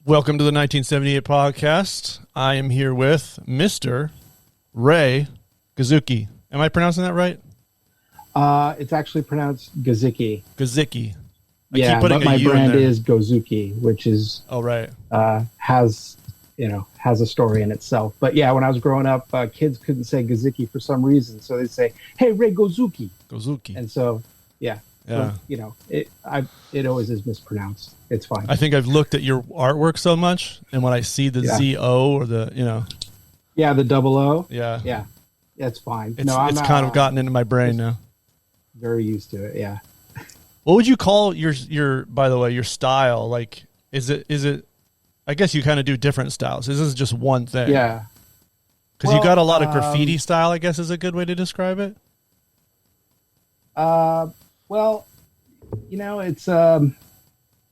Welcome to the 1978 podcast. I am here with Mr. Ray Guzicki. Am I pronouncing that right? It's actually pronounced Guzicki. Guzicki. Yeah, but my brand is Guzicki, which is has a story in itself. But yeah, when I was growing up, kids couldn't say Guzicki for some reason, so they'd say, "Hey, Ray Guzicki." Guzicki. And so, yeah. So, it always is mispronounced. It's fine. I think I've looked at your artwork so much, and when I see the Z-O or the, the double O. Yeah. Yeah. It's fine. It's kind of gotten into my brain now. Very used to it, yeah. What would you call your by the way, your style? Like, is it, I guess you kind of do different styles. Is this just one thing? Yeah. Because you got a lot of graffiti style, I guess is a good way to describe it. It's,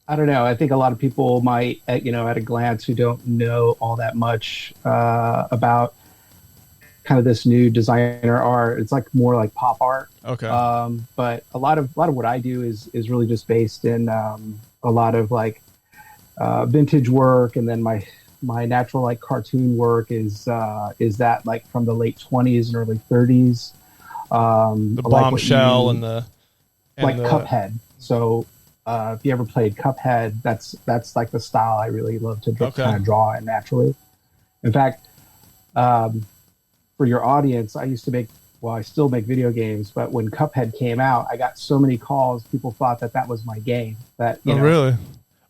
I don't know. I think a lot of people might, at a glance, who don't know all that much about kind of this new designer art. It's like more like pop art. Okay. But a lot of what I do is really just based in a lot of like vintage work, and then my natural like cartoon work is that like from the late 20s and early 30s. The bombshell and the Cuphead. So if you ever played Cuphead, that's like the style I really love to kind of draw in naturally. In fact, for your audience, I still make video games, but when Cuphead came out, I got so many calls. People thought that was my game. Really?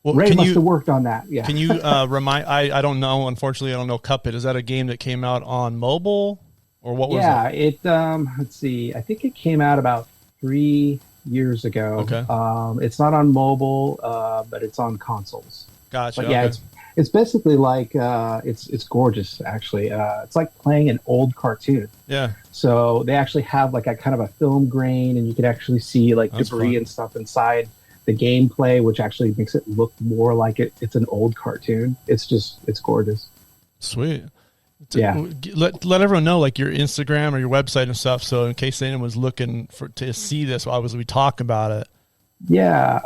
Well, Ray must have worked on that. Yeah. Can you remind? I don't know. Unfortunately, I don't know Cuphead. Is that a game that came out on mobile, or what was it? Yeah, let's see. I think it came out about 3 years ago. Okay. It's not on mobile, but it's on consoles. Gotcha. But yeah, it's basically like it's gorgeous actually. It's like playing an old cartoon. Yeah. So they actually have like a kind of a film grain, and you can actually see like debris and stuff inside the gameplay, which actually makes it look more like it's an old cartoon. It's gorgeous. Sweet. Yeah. Let everyone know like your Instagram or your website and stuff. So in case anyone was looking to see this while we talk about it. Yeah.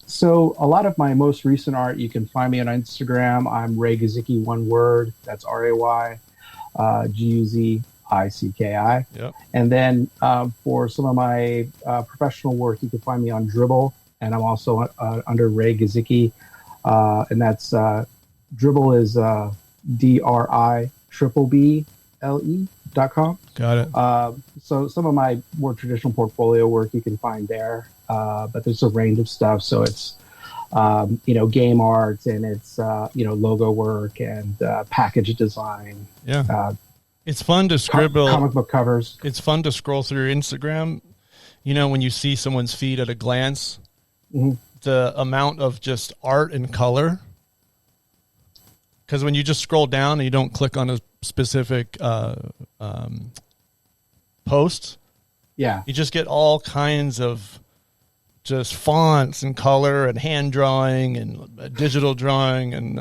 So a lot of my most recent art, you can find me on Instagram. I'm Ray Guzicki, one word. That's RAY Guzicki. Yep. And then for some of my professional work, you can find me on Dribble, and I'm also under Ray Guzicki, and that's Dribble is DRIBBLE.com. Got it. So some of my more traditional portfolio work you can find there, but there's a range of stuff. So it's game art, and it's logo work and package design. Yeah. It's fun to scribble comic book covers. It's fun to scroll through your Instagram. When you see someone's feed at a glance, the amount of just art and color. Because when you just scroll down and you don't click on a specific post, you just get all kinds of just fonts and color and hand drawing and digital drawing and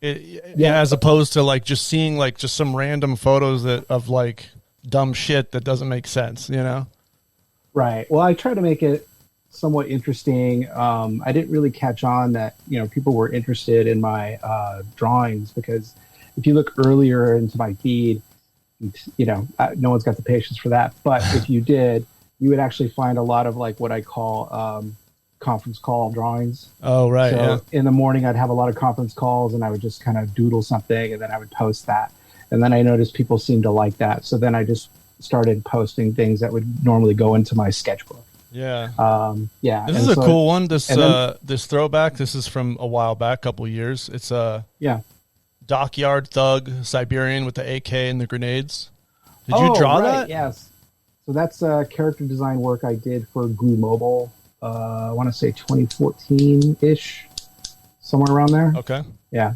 as opposed to like just seeing like just some random photos of like dumb shit that doesn't make sense, Right. Well, I try to make it somewhat interesting. I didn't really catch on that, people were interested in my drawings, because if you look earlier into my feed, no one's got the patience for that. But if you did, you would actually find a lot of like what I call conference call drawings. Oh, right. So in the morning, I'd have a lot of conference calls, and I would just kind of doodle something, and then I would post that. And then I noticed people seemed to like that. So then I just started posting things that would normally go into my sketchbook. Yeah. This is a cool one. This throwback. This is from a while back, a couple of years. It's a dockyard thug Siberian with the AK and the grenades. Did you draw that? Yes. So that's character design work I did for Glue Mobile. I want to say 2014-ish, somewhere around there. Okay. Yeah.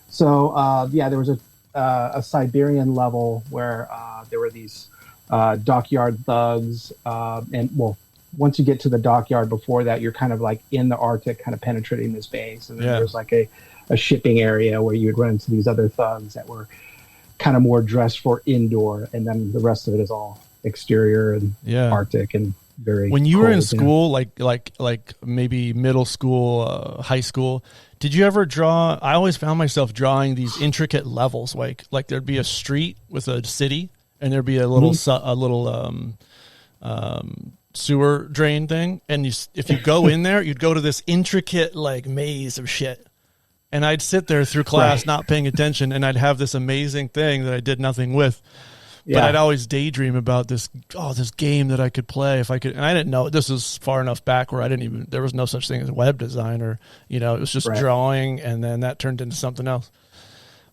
So there was a Siberian level where there were these dockyard thugs, once you get to the dockyard, before that, you're kind of like in the Arctic, kind of penetrating this base. And then there's like a shipping area where you would run into these other thugs that were kind of more dressed for indoor. And then the rest of it is all exterior and Arctic. And very. When you were in cold, school, like maybe middle school, high school, did you ever draw? I always found myself drawing these intricate levels, like there'd be a street with a city, and there'd be a little sewer drain thing, and if you go in there, you'd go to this intricate like maze of shit. And I'd sit there through class not paying attention, and I'd have this amazing thing that I did nothing with. But I'd always daydream about this game that I could play if I could. And I didn't know, this is far enough back where there was no such thing as web design, or, it was just drawing, and then that turned into something else.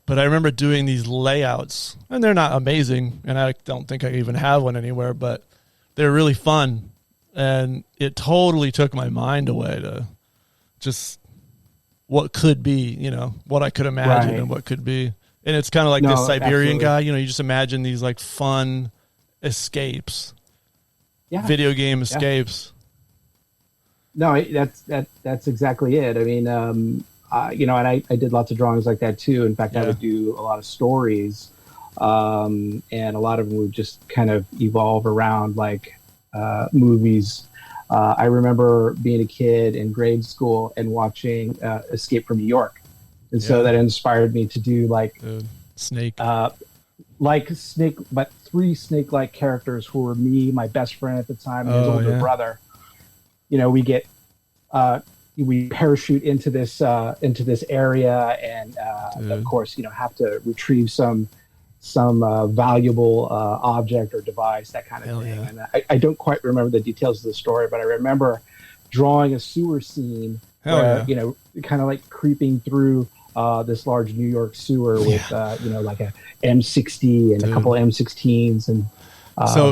But I remember doing these layouts, and they're not amazing, and I don't think I even have one anywhere, but they're really fun. And it totally took my mind away to just what could be, what I could imagine and what could be. And it's kind of like this Siberian guy, you just imagine these like fun escapes, video game escapes. No, that's exactly it. I mean, and I did lots of drawings like that too. In fact, I would do a lot of stories, and a lot of them would just kind of evolve around like movies. I remember being a kid in grade school and watching Escape from New York. And so that inspired me to do like Snake, Snake, but 3 snake-like characters who were me, my best friend at the time, and his older brother. We parachute into this area, and of course, have to retrieve some valuable object or device, that kind of thing. Yeah. And I don't quite remember the details of the story, but I remember drawing a sewer scene where, kind of like creeping through this large New York sewer with, like a M60 and a couple of M16s. And so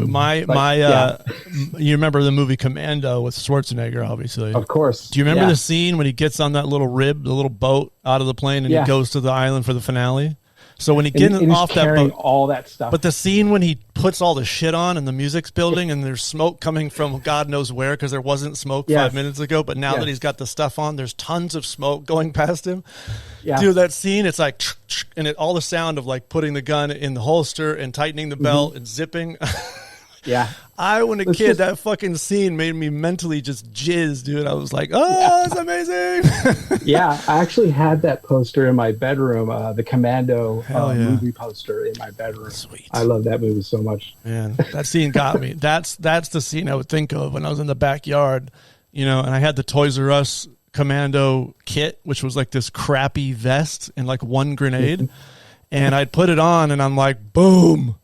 you remember the movie Commando with Schwarzenegger, obviously. Of course. Do you remember the scene when he gets on that little rib, the little boat out of the plane, and he goes to the island for the finale? So when he gets off that boat, all that stuff. But the scene when he puts all the shit on and the music's building and there's smoke coming from God knows where, because there wasn't smoke 5 minutes ago, but now that he's got the stuff on, there's tons of smoke going past him. Yeah. Dude, that scene, it's like, and all the sound of like putting the gun in the holster and tightening the belt and zipping. Yeah. When a kid, that fucking scene made me mentally just jizz, dude. I was like, it's amazing. Yeah, I actually had that poster in my bedroom, the Commando movie poster in my bedroom. Sweet. I love that movie so much. Man, that scene got me. That's the scene I would think of when I was in the backyard, and I had the Toys R Us Commando kit, which was like this crappy vest and like one grenade. And I'd put it on and I'm like, boom.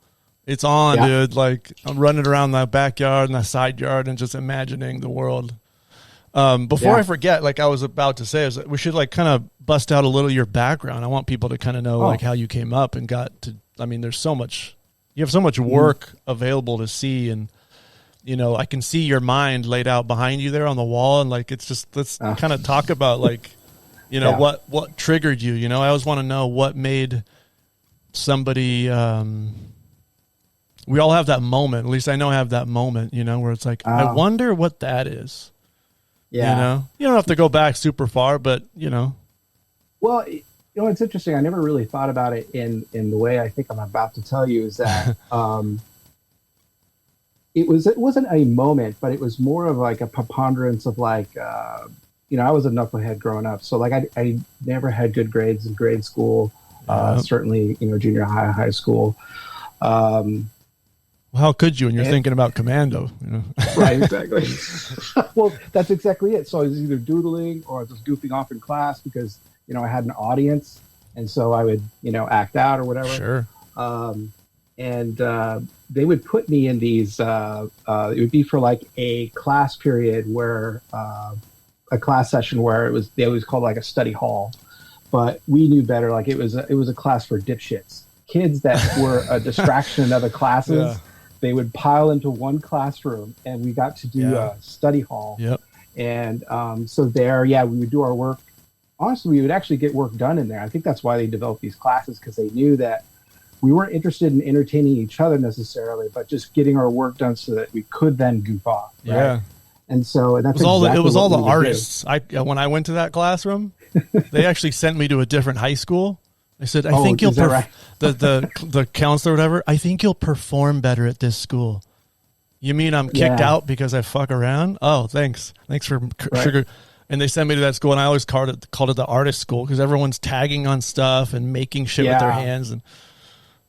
It's on, dude. Like, I'm running around the backyard and the side yard and just imagining the world. Before I forget, like I was about to say, is that we should like kind of bust out a little your background. I want people to kind of know like how you came up and got to. I mean, there's so much. You have so much work available to see, and I can see your mind laid out behind you there on the wall, and like it's just let's kind of talk about like, what triggered you. I always want to know what made somebody. We all have that moment. At least I know I have that moment, where it's like, I wonder what that is. Yeah. You don't have to go back super far, but, Well, it's interesting. I never really thought about it in the way I think I'm about to tell you, is that it wasn't a moment, but it was more of like a preponderance of like, I was a knucklehead growing up. So like I never had good grades in grade school, certainly, junior high school. How could you when you're thinking about Commando? Right, exactly. Well, that's exactly it. So I was either doodling or I was goofing off in class because, I had an audience. And so I would, act out or whatever. Sure. And they would put me in these, it would be for like a class period where, a class session where they always called like a study hall. But we knew better. Like it was a class for dipshits. Kids that were a distraction in other classes. Yeah. They would pile into one classroom, and we got to do a study hall. Yep. And so there, we would do our work. Honestly, we would actually get work done in there. I think that's why they developed these classes, because they knew that we weren't interested in entertaining each other necessarily, but just getting our work done so that we could then goof off. Right? Yeah. And so that's it was all the artists. When I went to that classroom, they actually sent me to a different high school. I said, I think you'll the counselor or whatever, I think you'll perform better at this school. You mean I'm kicked out because I fuck around? Oh, thanks for sugar. And they sent me to that school, and I always called it the artist school because everyone's tagging on stuff and making shit with their hands. And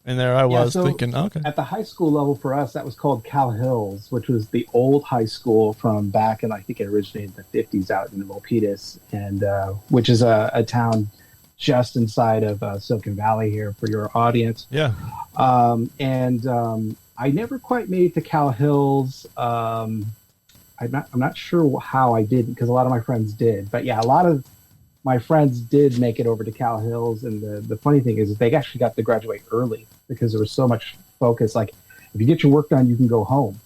there I was thinking, okay. At the high school level for us, that was called Cal Hills, which was the old high school from back in, I think it originated in the 50s out in Milpitas, and which is a town just inside of Silicon Valley here for your audience. Yeah. I never quite made it to Cal Hills. I'm not sure how I didn't, because a lot of my friends did. But yeah, a lot of my friends did make it over to Cal Hills. And the funny thing is they actually got to graduate early because there was so much focus. Like, if you get your work done, you can go home,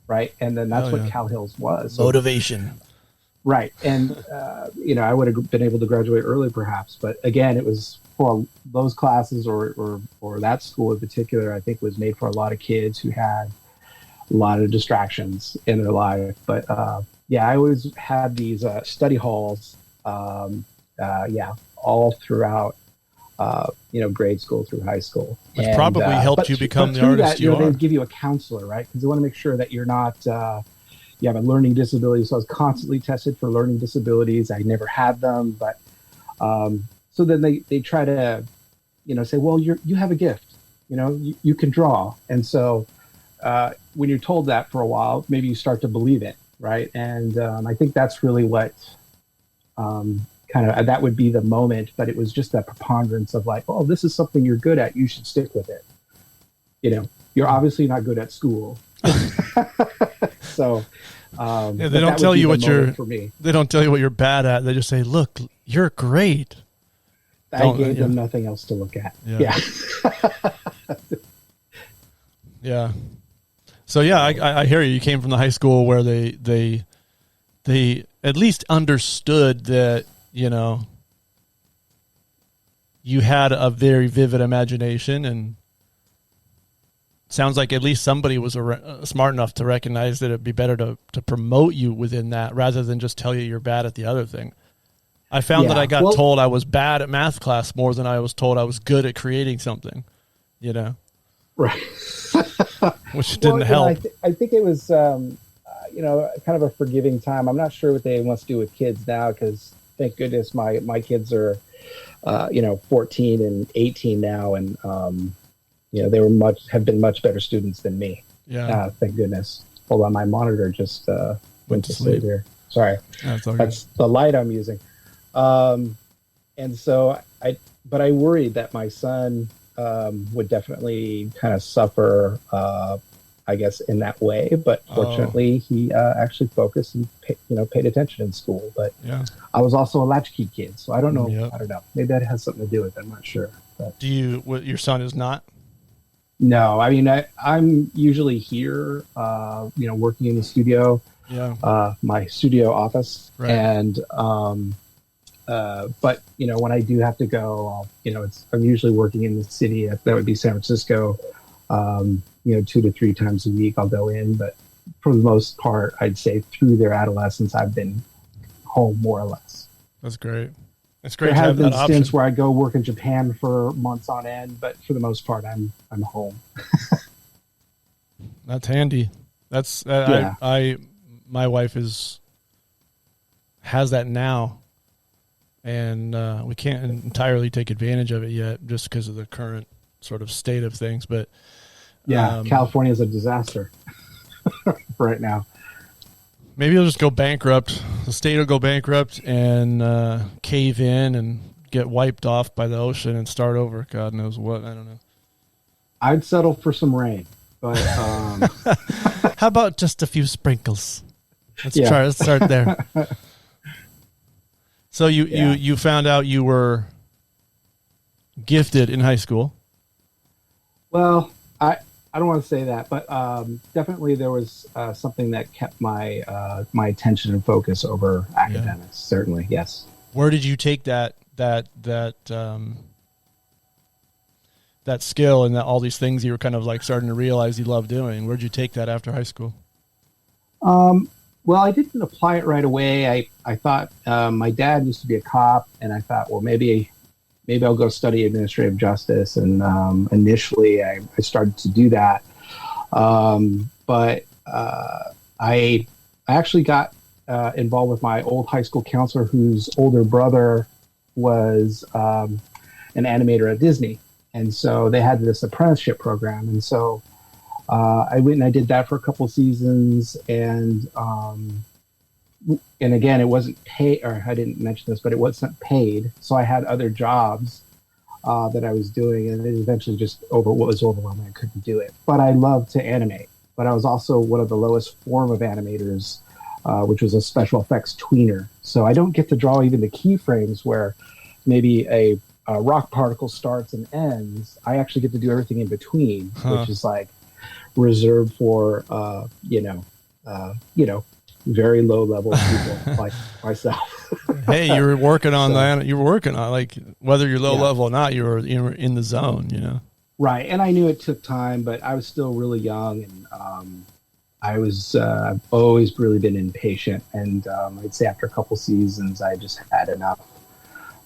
right? And then that's what Cal Hills was. So, motivation. Right. And, I would have been able to graduate early perhaps. But again, it was for those classes or that school in particular, I think was made for a lot of kids who had a lot of distractions in their life. But I always had these study halls, all throughout, grade school through high school. Which probably helped you become the artist you are. They give you a counselor, right? Because they want to make sure that you're not, you have a learning disability. So I was constantly tested for learning disabilities. I never had them, but so then they try to, say, well, you have a gift, you can draw. And so when you're told that for a while, maybe you start to believe it, right? And I think that's really what that would be the moment. But it was just that preponderance of like, oh, this is something you're good at. You should stick with it. You're obviously not good at school. So they don't tell you what they don't tell you what you're bad at. They just say, look, you're great. I gave them nothing else to look at. Yeah. So I hear you. You came from the high school where they at least understood that, you had a very vivid imagination, and sounds like at least somebody was smart enough to recognize that it'd be better to promote you within that rather than just tell you you're bad at the other thing. I found that I got told I was bad at math class more than I was told I was good at creating something, Right. Which didn't help. I think it was, kind of a forgiving time. I'm not sure what they want to do with kids now, because thank goodness my kids are, 14 and 18 now. And, they have been much better students than me. Yeah. Thank goodness. Hold on. My monitor just went to sleep here. Sorry. That's the light I'm using. And so I worried that my son would definitely kind of suffer, I guess, in that way. But fortunately, he actually focused and paid attention in school. But I was also a latchkey kid, so I don't know. Yep. I don't know. Maybe that has something to do with it. I'm not sure. But your son is not? No, I mean, I'm usually here, working in the studio. Yeah. My studio office. Right. And, but when I do have to go, I'm usually working in the city. That would be San Francisco. 2 to 3 times a week I'll go in, but for the most part, I'd say through their adolescence, I've been home more or less. That's great. It's great. There have been stints where I go work in Japan for months on end, but for the most part, I'm home. That's handy. That's my wife has that now, and we can't entirely take advantage of it yet, just because of the current sort of state of things. But California is a disaster right now. Maybe it'll just go bankrupt. The state will go bankrupt and cave in and get wiped off by the ocean and start over. God knows what. I don't know. I'd settle for some rain, but how about just a few sprinkles? Let's try. Let's start there. So you found out you were gifted in high school. Well, I don't want to say that, but definitely there was something that kept my attention and focus over academics. Certainly, yes. Where did you take that skill and all these things you were kind of like starting to realize you love doing? Where did you take that after high school? Well, I didn't apply it right away. I thought my dad used to be a cop, and I thought, well, maybe I'll go study administrative justice. And initially I started to do that. But I actually got involved with my old high school counselor, whose older brother was an animator at Disney, and so they had this apprenticeship program, and so I went and I did that for a couple of seasons, and again, it wasn't paid, or I didn't mention this, but it wasn't paid, so I had other jobs that I was doing, and it eventually just was overwhelming. I couldn't do it, but I loved to animate. But I was also one of the lowest form of animators, which was a special effects tweener. So I don't get to draw even the keyframes where maybe a rock particle starts and ends. I actually get to do everything in between, which is like reserved for very low level people like myself. Hey, you were working on that. You were working on, like, whether you're low level or not, you were in the zone, you know? Right. And I knew it took time, but I was still really young, and I've always really been impatient. And I'd say after a couple seasons, I just had enough.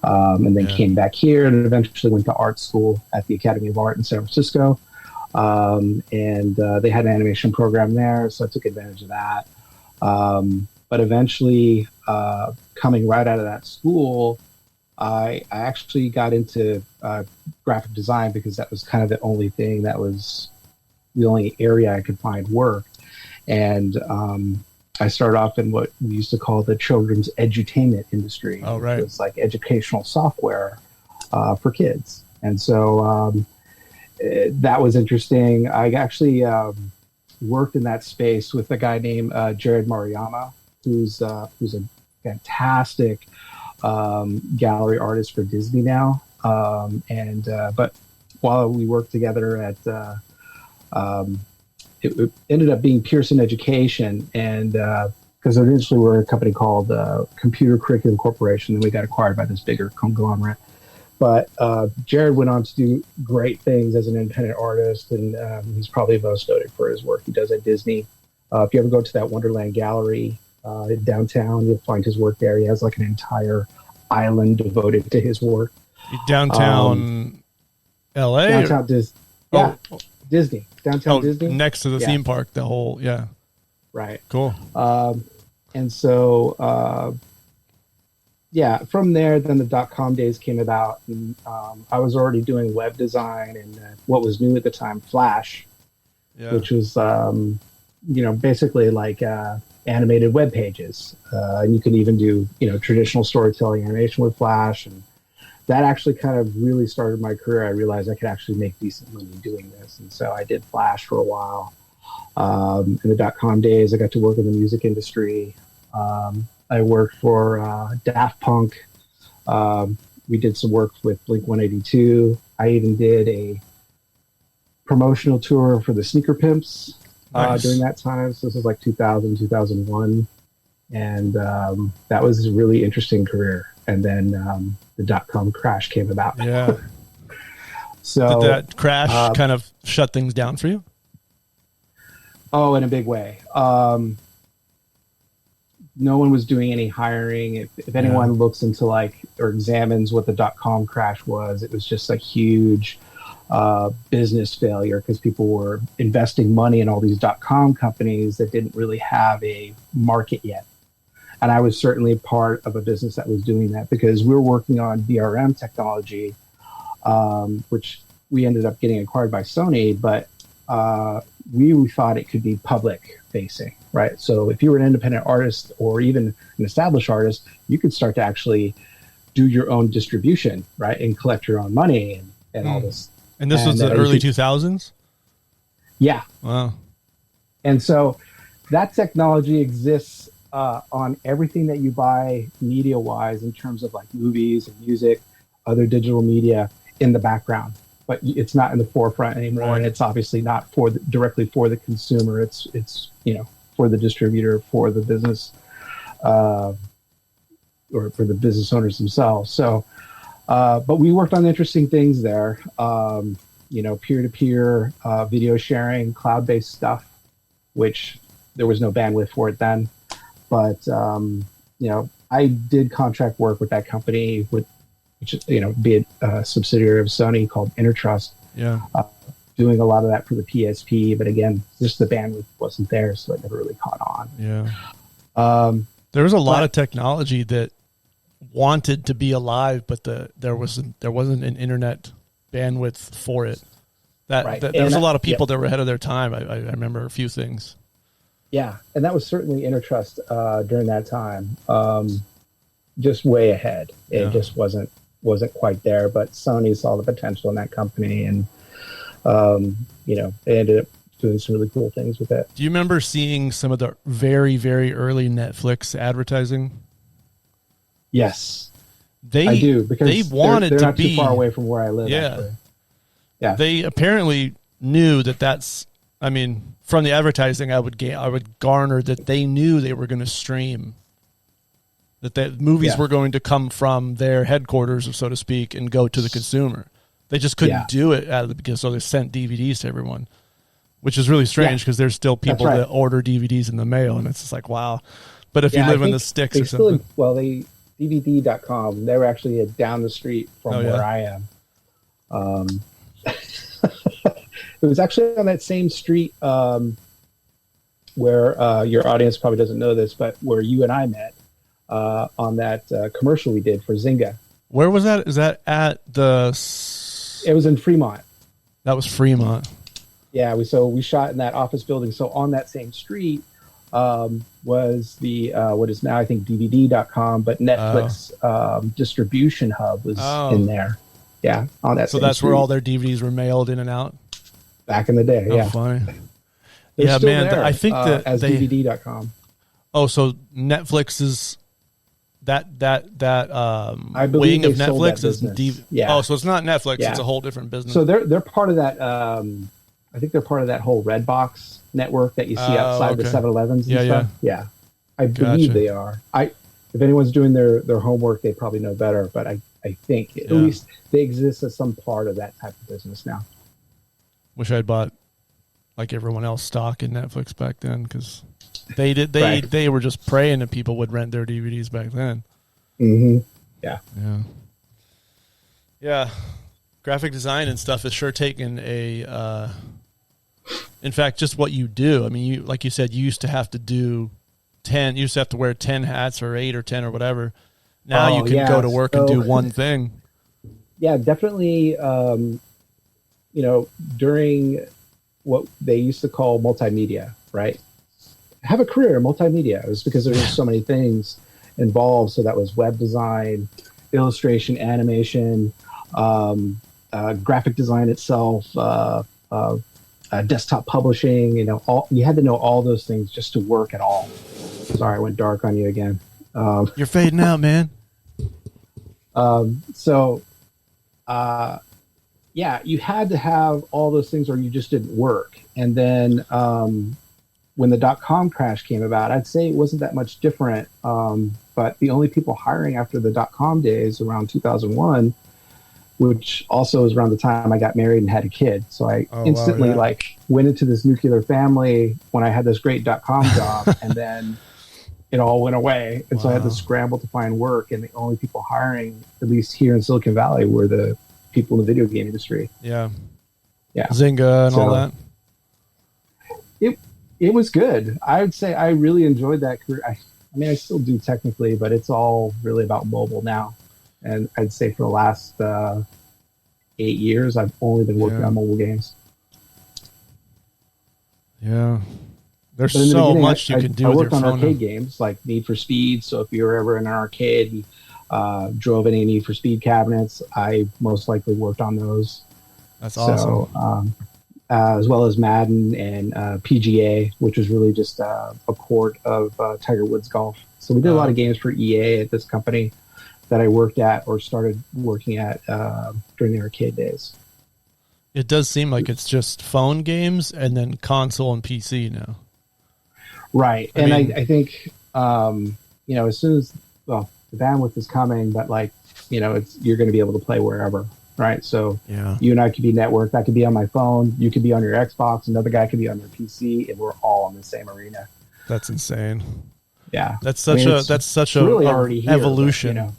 And then came back here and eventually went to art school at the Academy of Art in San Francisco. And they had an animation program there, so I took advantage of that. But eventually, coming right out of that school, I actually got into graphic design because that was kind of the only thing that was the only area I could find work. And I started off in what we used to call the children's edutainment industry. Oh, right. It was like educational software for kids. And so that was interesting. I actually worked in that space with a guy named Jared Maruyama, who's a fantastic gallery artist for Disney now. But while we worked together at, it ended up being Pearson Education, and because initially we were a company called Computer Curriculum Corporation, and we got acquired by this bigger conglomerate. But Jared went on to do great things as an independent artist, and he's probably most noted for his work he does at Disney. If you ever go to that Wonderland Gallery in downtown, you'll find his work there. He has like an entire island devoted to his work. Downtown L.A.? Downtown Disney. Yeah, Disney. Downtown Disney. Next to the theme park, the whole, Right. Cool. And so, from there, then the .com days came about, and I was already doing web design and what was new at the time, Flash, which was, basically like animated web pages. And you could even do, traditional storytelling animation with Flash. And that actually kind of really started my career. I realized I could actually make decent money doing this. And so I did Flash for a while. In the .com days, I got to work in the music industry. I worked for Daft Punk. We did some work with Blink-182. I even did a promotional tour for the Sneaker Pimps during that time. So this was like 2000, 2001. And that was a really interesting career. And then the .com crash came about. Yeah. So did that crash kind of shut things down for you? Oh, in a big way. No one was doing any hiring. If anyone looks into or examines what the .com crash was, it was just a huge business failure because people were investing money in all these .com companies that didn't really have a market yet. And I was certainly part of a business that was doing that because we were working on DRM technology, which we ended up getting acquired by Sony, but we thought it could be public facing, right? So if you were an independent artist or even an established artist, you could start to actually do your own distribution, right? And collect your own money and all this. And this was the early 2000s? Yeah. Wow. And so that technology exists on everything that you buy media-wise in terms of like movies and music, other digital media in the background. But it's not in the forefront anymore, right. And it's obviously not directly for the consumer. It's for the distributor, for the business, or for the business owners themselves. So, but we worked on interesting things there. Peer-to-peer video sharing, cloud-based stuff, which there was no bandwidth for it then. But I did contract work with that company, which be a subsidiary of Sony called Intertrust. Yeah. doing a lot of that for the PSP, but again, just the bandwidth wasn't there, so it never really caught on. Yeah. There was a lot of technology that wanted to be alive, but there wasn't an internet bandwidth for it. There was a lot of people that were ahead of their time. I remember a few things. Yeah, and that was certainly Intertrust during that time. Just way ahead. It just wasn't quite there, but Sony saw the potential in that company, and they ended up doing some really cool things with it. Do you remember seeing some of the very, very early Netflix advertising? Yes, I do, because they wanted they're to not be too far away from where I live. Yeah, actually. Yeah. They apparently knew that's. I mean, from the advertising, I would garner that they knew they were going to stream. That movies were going to come from their headquarters, so to speak, and go to the consumer. They just couldn't do it out of the beginning, so they sent DVDs to everyone, which is really strange because there's still people that order DVDs in the mail, and it's just like, wow. But if you live in the sticks or something. DVD.com, they were actually down the street from where I am. It was actually on that same street where your audience probably doesn't know this, but where you and I met on that commercial we did for Zynga. Where was that? Is that at the... It was in Fremont. That was Fremont. Yeah, we shot in that office building. So on that same street was the what is now I think DVD.com, but Netflix distribution hub was in there. Yeah, on that. So that's street. Where all their DVDs were mailed in and out. Back in the day, yeah. Funny. Yeah, man. There, I think that as DVD.com. Oh, so Netflix is that I believe wing of Netflix is DVD. Yeah. Oh, so it's not Netflix; it's a whole different business. So they're part of that. I think they're part of that whole Redbox network that you see outside the 7-Elevens and stuff. Yeah, I believe they are. If anyone's doing their homework, they probably know better. But I think at least they exist as some part of that type of business now. Wish I'd bought, like everyone else, stock in Netflix back then, because they were just praying that people would rent their DVDs back then. Mm-hmm. Yeah. Graphic design and stuff is sure taking a. In fact, just what you do. I mean, like you said, you used to have to do 10. You used to have to wear 10 hats or 8 or 10 or whatever. Now you can go to work and do one thing. Yeah, definitely. During what they used to call multimedia, right? Have a career in multimedia. It was because there were so many things involved. So that was web design, illustration, animation, graphic design itself, desktop publishing. You had to know all those things just to work at all. Sorry, I went dark on you again. You're fading out, man. You had to have all those things or you just didn't work. And then when the .com crash came about, I'd say it wasn't that much different. But the only people hiring after the .com days around 2001, which also was around the time I got married and had a kid. So I instantly went into this nuclear family when I had this great .com job, and then it all went away. And so I had to scramble to find work. And the only people hiring, at least here in Silicon Valley, were the people in the video game industry. Yeah. Zynga and all that. It was good. I would say I really enjoyed that career. I still do technically, but it's all really about mobile now. And I'd say for the last 8 years, I've only been working on mobile games. Yeah. There's so much you can do with your phone. I worked on arcade games like Need for Speed. So if you were ever in an arcade, drove any Need for Speed cabinets, I most likely worked on those. That's awesome. So, as well as Madden and PGA, which was really just a port of Tiger Woods golf. So we did a lot of games for EA at this company that I worked at or started working at during the arcade days. It does seem like it's just phone games and then console and PC now. Right. I think, as soon as, the bandwidth is coming, but you're going to be able to play wherever. Right. So you and I could be networked. I could be on my phone. You could be on your Xbox. Another guy could be on your PC, and we're all in the same arena. That's insane. Yeah. That's such a really already here, evolution. But,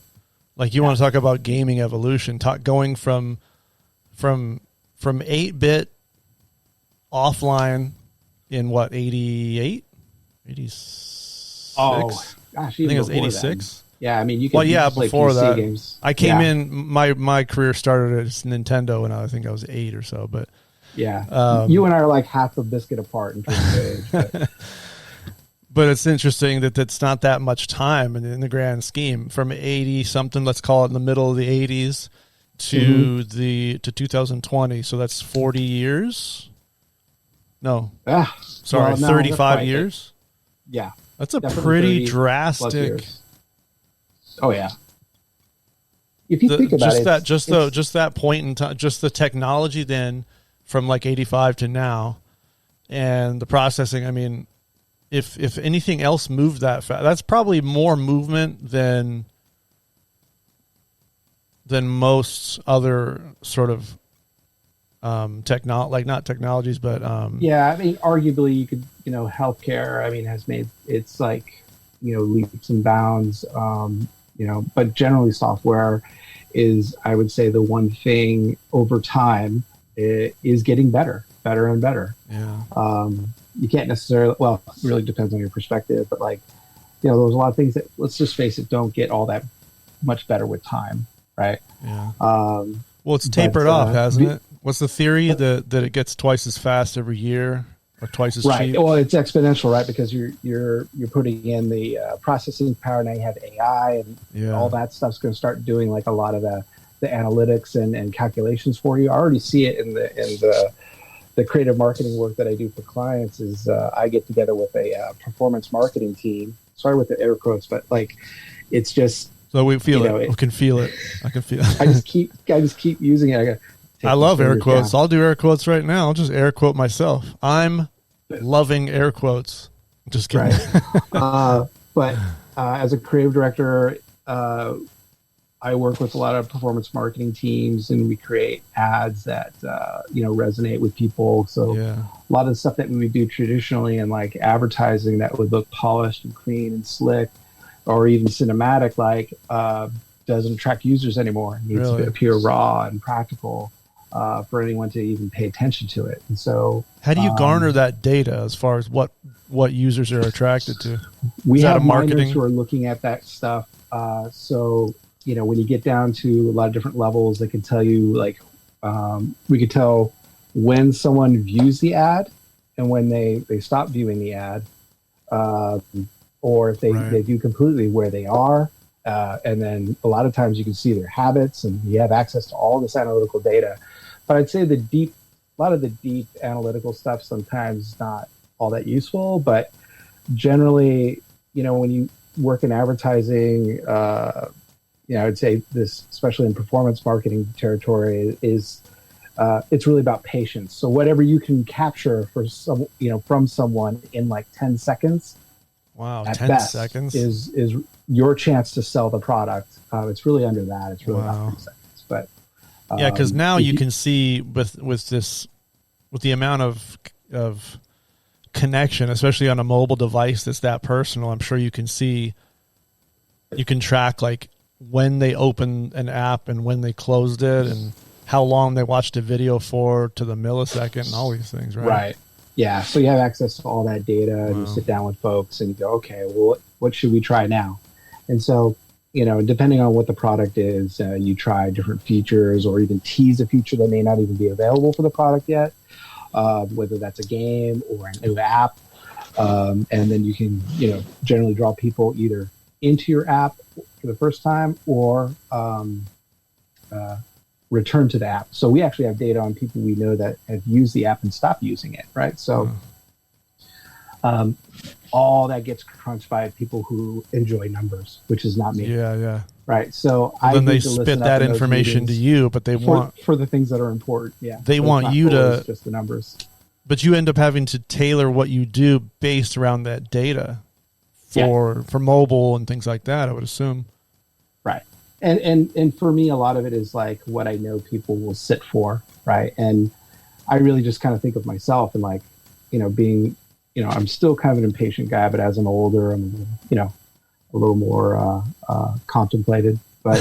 like you want to talk about gaming evolution, going from 8-bit offline in what, 88, 86? Oh gosh, I think it was 86. Yeah, I mean, you can. Well, yeah, before PC that, games. I came in. My career started as Nintendo, and I think I was 8 or so. But yeah, you and I are like half a biscuit apart in terms of age. But it's interesting that it's not that much time in the grand scheme. From 80 something, let's call it in the middle of the 80s to to 2020. So that's 40 years. No, sorry, 35 years. Yeah, that's a pretty drastic. Oh yeah. If you think about it, just that point in time, just the technology then from like 85 to now, and the processing. I mean, if anything else moved that fast, that's probably more movement than most other sort of not technologies, but yeah. I mean, arguably, you could, healthcare. I mean, has made it's like, leaps and bounds. But generally, software is, I would say, the one thing over time is getting better and better. Yeah. You can't necessarily. Well, it really depends on your perspective, but there's a lot of things that, let's just face it, don't get all that much better with time, right? Yeah. Well, it's tapered off, hasn't it? What's the theory that it gets twice as fast every year or twice as cheap? Well, it's exponential, right? Because you're putting in the processing power. Now you have AI and all that stuff's going to start doing like a lot of the analytics and calculations for you. I already see it in the creative marketing work that I do for clients. Is I get together with a performance marketing team. Sorry with the air quotes, but it's just. So we feel it. We can feel it. I can feel it. I just keep using it. I love air quotes. Down. I'll do air quotes right now. I'll just air quote myself. I'm loving air quotes. Just kidding. Right. But as a creative director, I work with a lot of performance marketing teams, and we create ads that resonate with people. So a lot of the stuff that we would do traditionally in like advertising that would look polished and clean and slick, or even cinematic, doesn't attract users anymore. It needs to appear raw and practical for anyone to even pay attention to it. And so, how do you garner that data as far as what users are attracted to? We have marketers who are looking at that stuff. So when you get down to a lot of different levels, they can tell you we could tell when someone views the ad and when they stop viewing the ad. Or if they view completely where they are. And then a lot of times you can see their habits, and you have access to all this analytical data. But I'd say a lot of the deep analytical stuff sometimes is not all that useful. But generally, when you work in advertising, I'd say this, especially in performance marketing territory, is it's really about patience. So whatever you can capture from someone in like 10 seconds, wow, at 10 best seconds is your chance to sell the product. It's really under that. It's really about 10 seconds. But because now you can see with the amount of connection, especially on a mobile device that's that personal, I'm sure you can track like when they opened an app and when they closed it and how long they watched a video for to the millisecond and all these things, right? Right. Yeah, so you have access to all that data, and you sit down with folks and you go, okay, well, what should we try now? And so, depending on what the product is, you try different features or even tease a feature that may not even be available for the product yet, whether that's a game or a new app. And then you can, generally draw people either into your app for the first time or return to the app. So we actually have data on people we know that have used the app and stopped using it, right? So all that gets crunched by people who enjoy numbers, which is not me. Yeah. Right. So then they spit that information to you, but they want for the things that are important. Yeah. They want you to just the numbers. But you end up having to tailor what you do based around that data for mobile and things like that, I would assume. Right. And for me, a lot of it is like what I know people will sit for, right? And I really just kind of think of myself and being, I'm still kind of an impatient guy, but as I'm older, I'm, a little more contemplated. But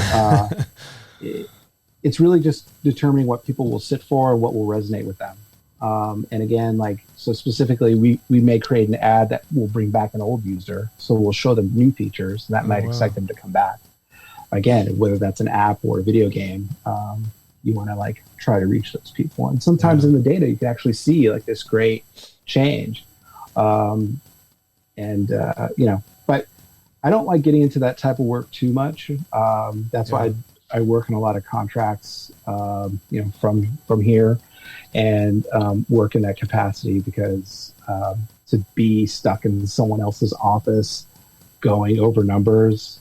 it's really just determining what people will sit for and what will resonate with them. And again, like, so specifically, we may create an ad that will bring back an old user. So we'll show them new features and that might excite them to come back. Again, whether that's an app or a video game, you want to like try to reach those people. And sometimes in the data, you can actually see like this great change. You know, but I don't like getting into that type of work too much. That's why I work in a lot of contracts, you know, from here, and work in that capacity, because to be stuck in someone else's office going over numbers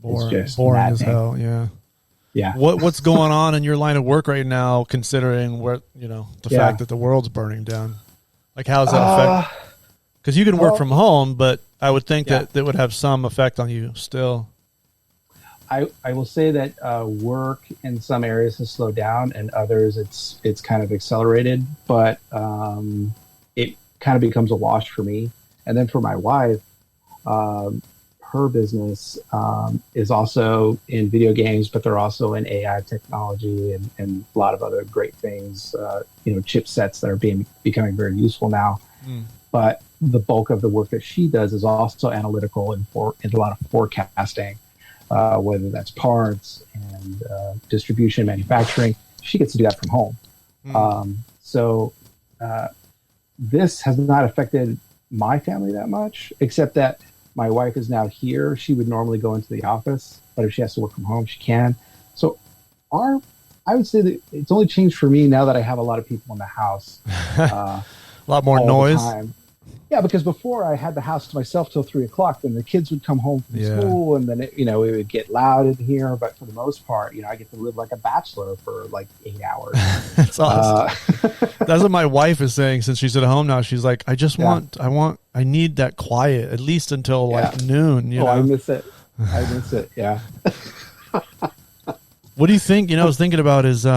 is just boring maddening. as hell. Yeah. What's going on in your line of work right now, considering where, you know, the fact that the world's burning down? Like, how does that affect? Because you can work from home, but I would think that would have some effect on you still. I will say that work in some areas has slowed down, and others it's kind of accelerated, but it kind of becomes a wash for me. And then for my wife, her business is also in video games, but they're also in AI technology and a lot of other great things, you know, chipsets that are becoming very useful now. But the bulk of the work that she does is also analytical and a lot of forecasting. Whether that's parts and distribution, manufacturing, she gets to do that from home. So this has not affected my family that much, except that my wife is now here. She would normally go into the office, but if she has to work from home, she can. So I would say that it's only changed for me now that I have a lot of people in the house. A lot more noise. Yeah, because before I had the house to myself till 3:00, then the kids would come home from school, and then it would get loud in here. But for the most part, I get to live like a bachelor for like 8 hours. That's awesome. That's what my wife is saying since she's at home now. She's like, I need that quiet at least until like noon. You know? I miss it. Yeah. What do you think? I was thinking about is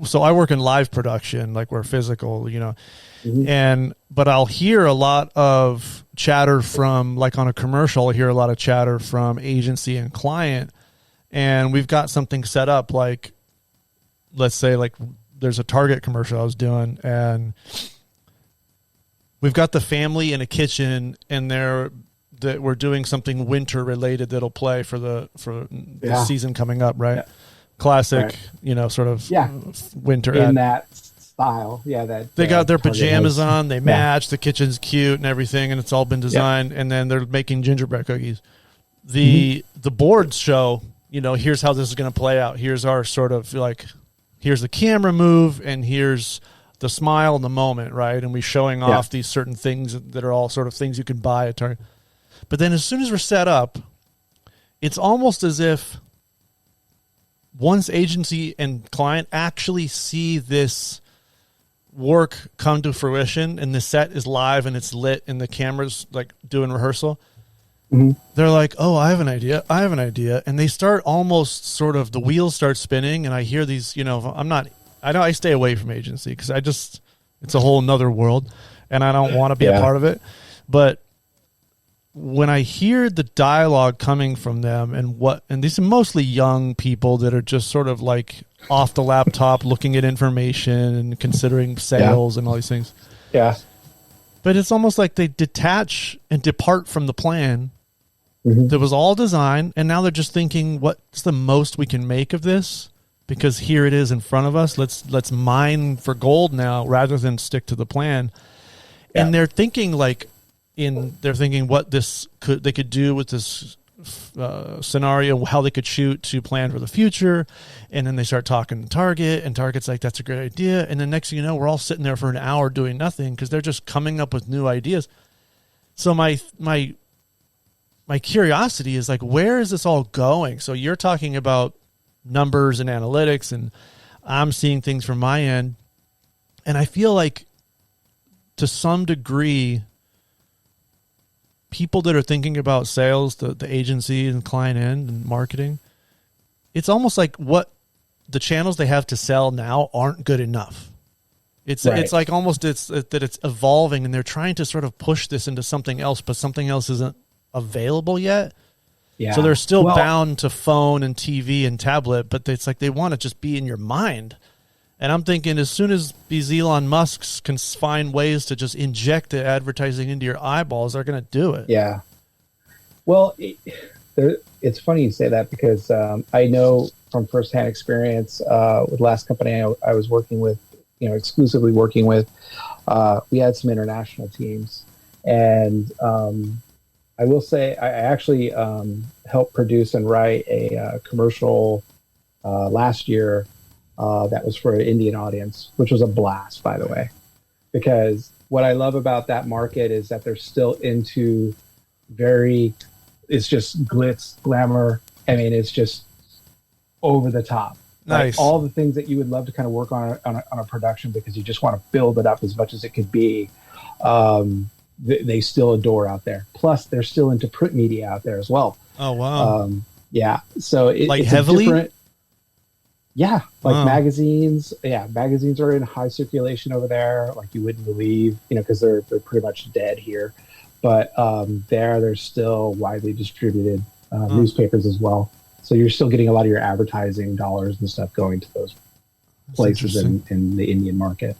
so I work in live production, like we're physical, but I'll hear a lot of chatter from, like on a commercial, I hear a lot of chatter from agency and client, and we've got something set up, like let's say like there's a Target commercial I was doing, and we've got the family in a kitchen, and we're doing something winter related that'll play for the season coming up, right? Yeah. Classic, right. Sort of winter in that style. Yeah, that they got their pajamas on, they match, the kitchen's cute and everything, and it's all been designed, and then they're making gingerbread cookies. The boards show, here's how this is going to play out. Here's our sort of like, here's the camera move, and here's the smile in the moment, right? And we're showing off these certain things that are all sort of things you can buy at Target. But then as soon as we're set up, it's almost as if once agency and client actually see this work come to fruition and the set is live and it's lit and the camera's like doing rehearsal, they're like, oh, I have an idea. And they start almost sort of, the wheels start spinning, and I hear these, I know I stay away from agency because it's a whole nother world and I don't want to be a part of it. But when I hear the dialogue coming from them and these are mostly young people that are just sort of like off the laptop looking at information and considering sales and all these things. Yeah. But it's almost like they detach and depart from the plan that was all designed, and now they're just thinking, what's the most we can make of this? Because here it is in front of us. Let's mine for gold now rather than stick to the plan. Yeah. And they're thinking what they could do with this scenario, how they could shoot to plan for the future. And then they start talking to Target, and Target's like, that's a great idea. And then next thing you know, we're all sitting there for an hour doing nothing because they're just coming up with new ideas. So my curiosity is like, where is this all going? So you're talking about numbers and analytics, and I'm seeing things from my end. And I feel like to some degree, people that are thinking about sales, the agency and client end and marketing, it's almost like what the channels they have to sell now aren't good enough. It's like almost it's evolving, and they're trying to sort of push this into something else, but something else isn't available yet. Yeah. So they're still bound to phone and TV and tablet, but it's like they want to just be in your mind. And I'm thinking as soon as these Elon Musks can find ways to just inject the advertising into your eyeballs, they're going to do it. Yeah. Well, it's funny you say that because I know from firsthand experience with the last company I was working with, exclusively working with, we had some international teams. And I will say I actually helped produce and write a commercial last year that was for an Indian audience, which was a blast, by the way. Because what I love about that market is that they're still into it's just glitz, glamour. I mean, it's just over the top. Nice. Like all the things that you would love to kind of work on a production because you just want to build it up as much as it could be. They still adore out there. Plus, they're still into print media out there as well. Oh, wow. Yeah. So it's heavily? Yeah. Like magazines. Yeah. Magazines are in high circulation over there. Like you wouldn't believe, because they're pretty much dead here. But they're still widely distributed newspapers as well. So you're still getting a lot of your advertising dollars and stuff going to those places in the Indian market.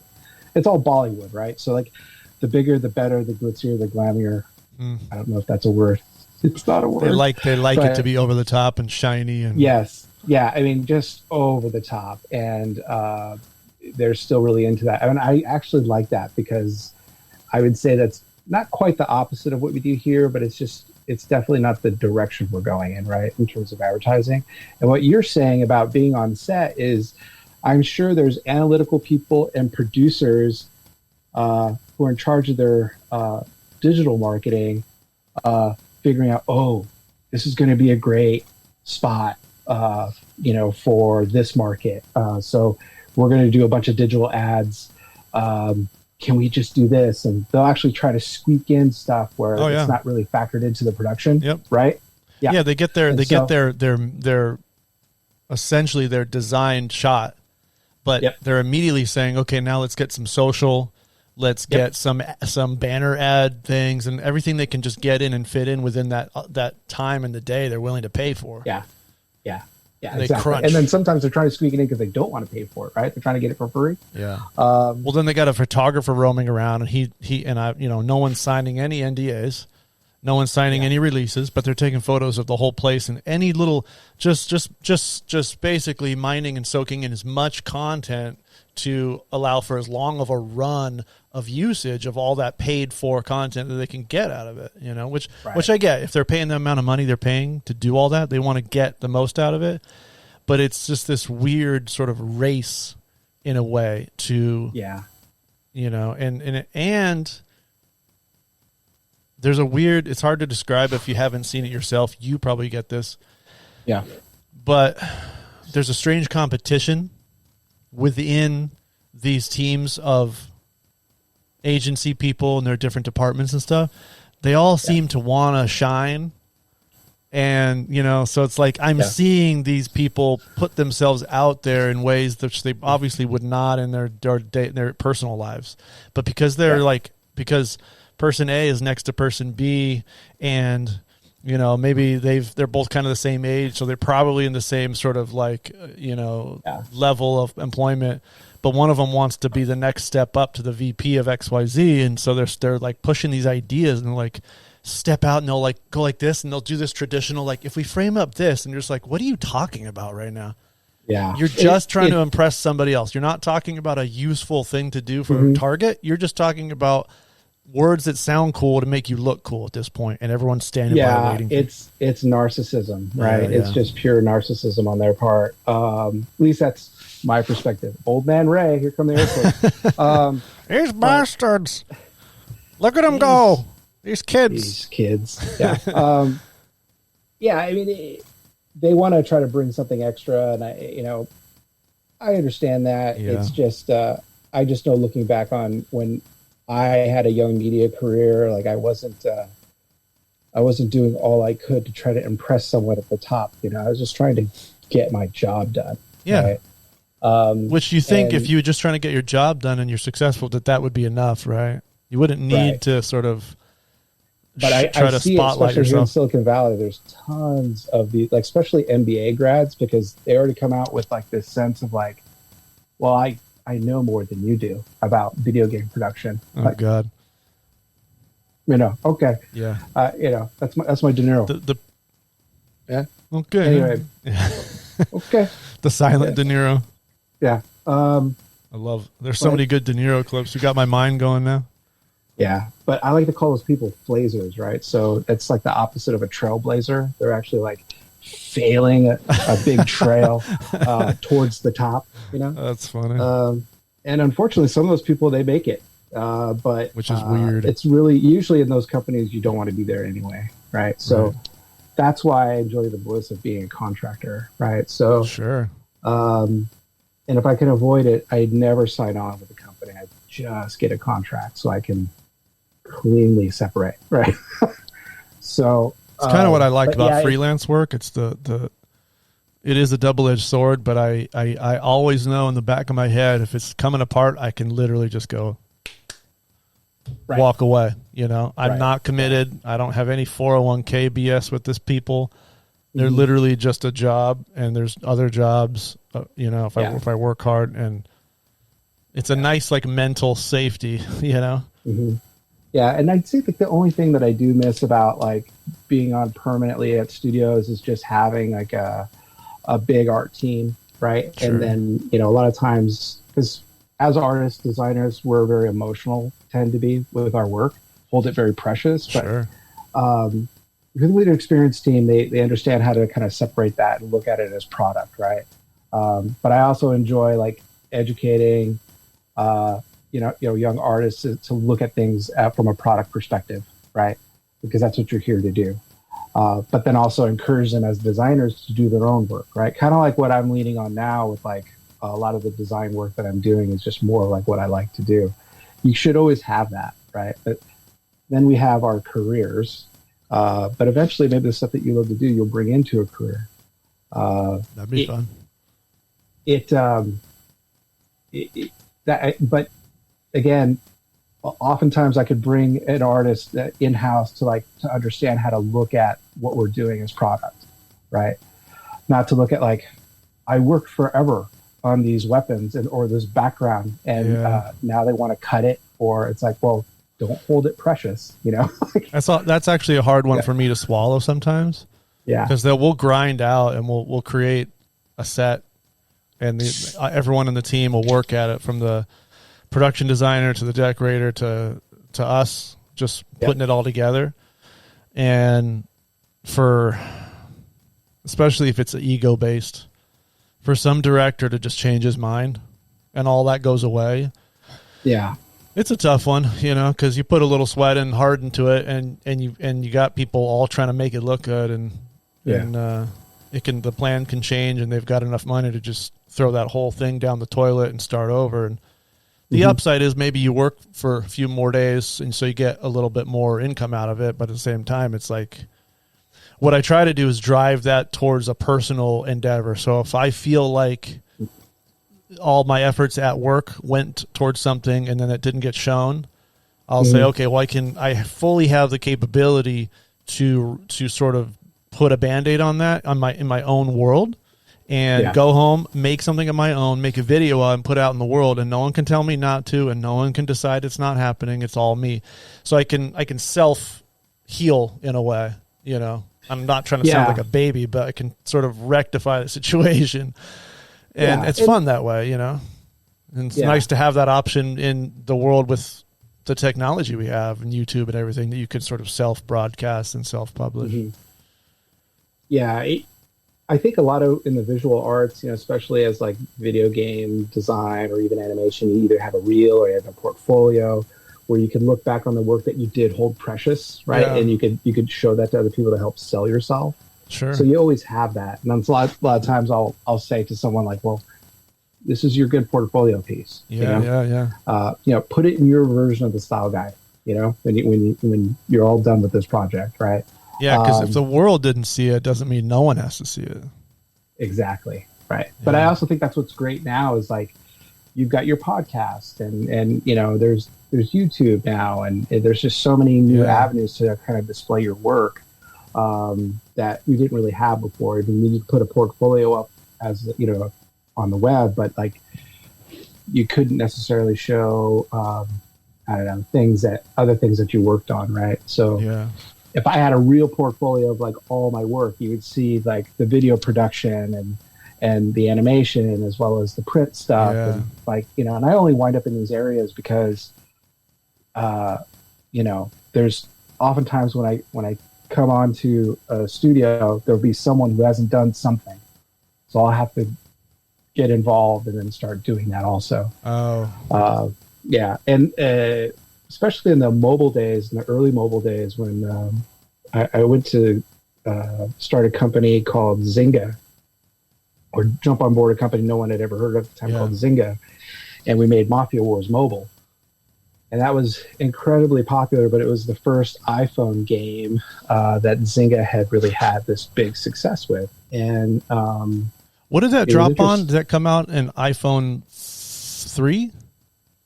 It's all Bollywood, right? So like the bigger, the better, the glitzier, the glamier. I don't know if that's a word. It's not a word. They like it to be over the top and shiny. And yes. Yeah. I mean, just over the top. And they're still really into that. I mean, I actually like that because I would say that's not quite the opposite of what we do here, but it's definitely not the direction we're going in, right, in terms of advertising. And what you're saying about being on set is I'm sure there's analytical people and producers who are in charge of their digital marketing, figuring out, this is going to be a great spot, for this market. So we're going to do a bunch of digital ads. Can we just do this? And they'll actually try to squeak in stuff where it's not really factored into the production. Yep. Right. Yeah. Yeah. They get their essentially their designed shot, but they're immediately saying, okay, now let's get some social, let's get some banner ad things and everything they can just get in and fit in within that time in the day they're willing to pay for. Yeah. Yeah. Yeah, they exactly. crunch. And then sometimes they're trying to squeak it in because they don't want to pay for it, right? They're trying to get it for free. Yeah. Well, then they got a photographer roaming around, and he and I, no one's signing any NDAs, no one's signing any releases, but they're taking photos of the whole place and any little, just basically mining and soaking in as much content to allow for as long of a run of usage of all that paid for content that they can get out of it, which I get. If they're paying the amount of money they're paying to do all that, they want to get the most out of it. But it's just this weird sort of race in a way to, and there's a weird, it's hard to describe if you haven't seen it yourself. You probably get this. Yeah. But there's a strange competition within these teams of agency people and their different departments and stuff. They all seem to want to shine. And, so it's like I'm seeing these people put themselves out there in ways which they obviously would not in their personal lives. But because they're because person A is next to person B and, maybe they're both kind of the same age. So they're probably in the same sort of level of employment. But one of them wants to be the next step up to the VP of XYZ. And so they're like pushing these ideas and like step out and they'll like go like this and they'll do this traditional, like if we frame up this and you're just like, what are you talking about right now? Yeah. You're just trying to impress somebody else. You're not talking about a useful thing to do for a target. You're just talking about words that sound cool to make you look cool at this point, and everyone's standing by waiting. It's narcissism, right? It's just pure narcissism on their part. At least that's my perspective. Old man Ray, here come the airport. These bastards! Look at them go! These kids. Yeah. I mean, they want to try to bring something extra, and I understand that. Yeah. It's just I just know looking back on when I had a young media career, like I wasn't doing all I could to try to impress someone at the top. I was just trying to get my job done. Yeah. Right? Which you think if you were just trying to get your job done and you're successful, that would be enough, right? You wouldn't need to sort of But try I to see spotlight it, especially yourself. here in Silicon Valley, there's tons of these, like especially MBA grads, because they already come out with like this sense of like, well, I know more than you do about video game production. Oh like, God. Okay. Yeah. That's my De Niro. Yeah. Okay. Anyway. Yeah. Okay. The silent De Niro. Yeah. There's so many good De Niro clips. You got my mind going now. Yeah. But I like to call those people flazers, right? So it's like the opposite of a trailblazer. They're actually like failing a big trail towards the top, That's funny. And unfortunately, some of those people, they make it. But which is weird. It's really, usually in those companies, you don't want to be there anyway, right? So that's why I enjoy the bliss of being a contractor, right? So sure. And if I can avoid it, I'd never sign on with a company. I'd just get a contract so I can cleanly separate, right? So it's kind of what I like about freelance work. It's it is a double-edged sword, but I always know in the back of my head, if it's coming apart, I can literally just go walk away. I'm not committed. I don't have any 401k BS with this people. They're literally just a job, and there's other jobs, if I work hard, and it's a nice like mental safety, Mm-hmm. Yeah, and I'd say that the only thing that I do miss about like being on permanently at studios is just having like a big art team, right? Sure. And then, a lot of times, because as artists, designers, we're very emotional, tend to be with our work, hold it very precious. But sure. With the leader experience team, they understand how to kind of separate that and look at it as product, right? But I also enjoy like educating, young artists to look at things from a product perspective, right? Because that's what you're here to do. But then also encourage them as designers to do their own work, right? Kind of like what I'm leaning on now with like a lot of the design work that I'm doing is just more like what I like to do. You should always have that, right? But then we have our careers. But eventually maybe the stuff that you love to do, you'll bring into a career. That'd be fun. But again, oftentimes I could bring an artist in-house to understand how to look at what we're doing as product, right? Not to look at like, I worked forever on these weapons or this background, and now they want to cut it, or it's like, well, don't hold it precious, That's actually a hard one for me to swallow sometimes. Yeah, because we'll grind out and we'll create a set, and everyone in the team will work at it, from the production designer to the decorator to us, just putting it all together. And especially if it's ego based, for some director to just change his mind and all that goes away. Yeah. It's a tough one, because you put a little sweat and heart into it, and you got people all trying to make it look good, and the plan can change, and they've got enough money to just throw that whole thing down the toilet and start over. And the upside is maybe you work for a few more days, and so you get a little bit more income out of it. But at the same time, it's like, what I try to do is drive that towards a personal endeavor. So if I feel like all my efforts at work went towards something and then it didn't get shown, I'll say, okay, well, I fully have the capability to sort of put a Band-Aid on that in my own world, and go home, make something of my own, make a video and put out in the world, and no one can tell me not to, and no one can decide it's not happening. It's all me. So I can self heal in a way, I'm not trying to sound like a baby, but I can sort of rectify the situation. And it's fun that way, And it's nice to have that option in the world with the technology we have and YouTube and everything, that you can sort of self-broadcast and self-publish. Mm-hmm. Yeah, I think a lot of in the visual arts, especially as like video game design or even animation, you either have a reel or you have a portfolio where you can look back on the work that you did hold precious, right? Yeah. And you could show that to other people to help sell yourself. Sure. So you always have that. And a lot of times I'll say to someone like, well, this is your good portfolio piece. Yeah. Put it in your version of the style guide, when you're all done with this project, right? Yeah, because if the world didn't see it, doesn't mean no one has to see it. Exactly. Right. Yeah. But I also think that's what's great now is like, you've got your podcast and there's YouTube now, and there's just so many new avenues to kind of display your work that we didn't really have before. Even you need to put a portfolio up as on the web, but like you couldn't necessarily show, I don't know, other things that you worked on, right? So Yeah. if I had a real portfolio of like all my work, you would see like the video production and the animation as well as the print stuff. Yeah. And like, you know, and I only wind up in these areas because, you know, there's oftentimes when I come onto a studio, there'll be someone who hasn't done something. So I'll have to get involved and then start doing that also. Oh. Yeah. And especially in the mobile days, in the early mobile days when I went to start a company called Zynga, or jump on board a company no one had ever heard of at the time called Zynga. And we made Mafia Wars Mobile. And that was incredibly popular, but it was the first iPhone game that Zynga had really had this big success with. And what did that drop on? Did that come out in iPhone 3?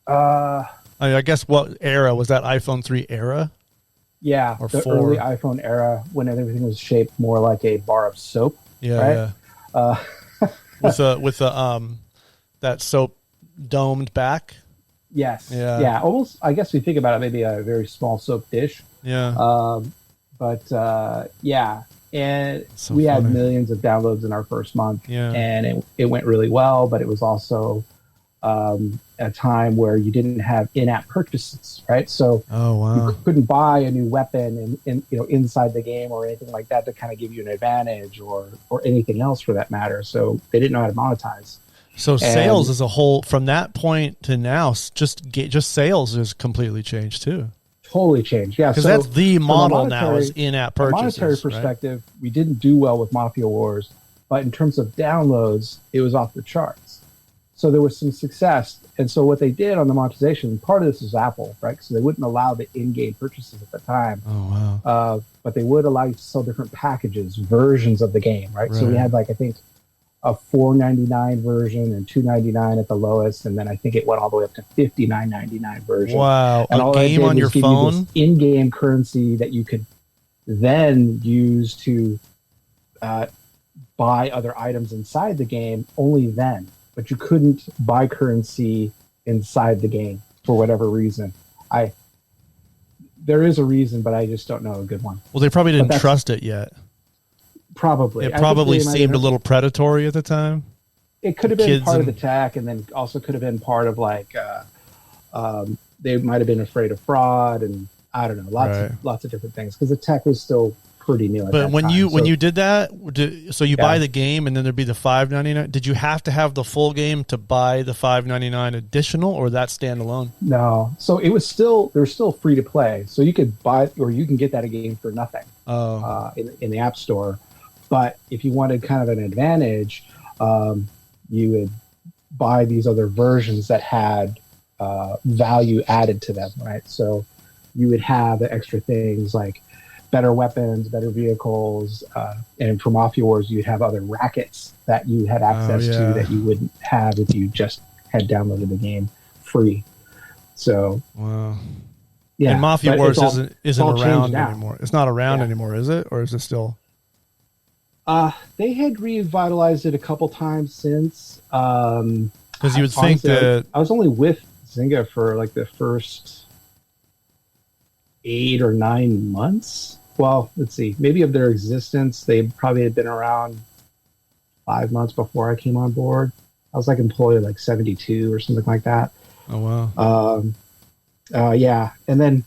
I guess what era? Was that iPhone 3 era? Yeah, or the 4? Early iPhone era when everything was shaped more like a bar of soap. Yeah, right? Yeah. with that soap domed back. Yes. Yeah. Almost. I guess we think about it, maybe a very small soap dish. Yeah. Yeah, and so we funny. had millions of downloads in our first month. Yeah. And it went really well, but it was also a time where you didn't have in-app purchases, right? So you couldn't buy a new weapon inside the game or anything like that to kind of give you an advantage or anything else for that matter. So they didn't know how to monetize. So sales as a whole, from that point to now, just sales has completely changed too. Totally changed, yeah. Because that's the model now is in-app purchases. From a monetary perspective, right? We didn't do well with Mafia Wars, but in terms of downloads, it was off the charts. So there was some success. And so what they did on the monetization, part of this is Apple, right? So they wouldn't allow the in-game purchases at the time. Oh, wow. But they would allow you to sell different packages, versions of the game, right? So we had like, I think, a $4.99 version and $2.99 at the lowest, and then I think it went all the way up to $59.99 version. Wow! And a game on your phone, in-game currency that you could then use to buy other items inside the game. Only then, but you couldn't buy currency inside the game for whatever reason. There is a reason, but I just don't know a good one. Well, they probably didn't trust it yet. Probably. It probably seemed a little predatory at the time. It could have been part of the tech, and then also could have been part of like they might have been afraid of fraud, and I don't know, lots of different things because the tech was still pretty new. But when you did that, so you buy the game, and then there'd be the $5.99. Did you have to have the full game to buy the $5.99 additional, or that standalone? No. So it was they're still free to play. So you could buy, or you can get that game for nothing. In the App Store. But if you wanted kind of an advantage, you would buy these other versions that had value added to them, right? So you would have the extra things like better weapons, better vehicles, and for Mafia Wars, you'd have other rackets that you had access to that you wouldn't have if you just had downloaded the game free. So, yeah. And Mafia Wars isn't around anymore. It's not around anymore, is it? Or is it still? They had revitalized it a couple times since. Because you would think that I was only with Zynga for like the first 8 or 9 months. Well, let's see, maybe of their existence, they probably had been around 5 months before I came on board. I was like employee like 72 or something like that. Oh wow. Yeah, and then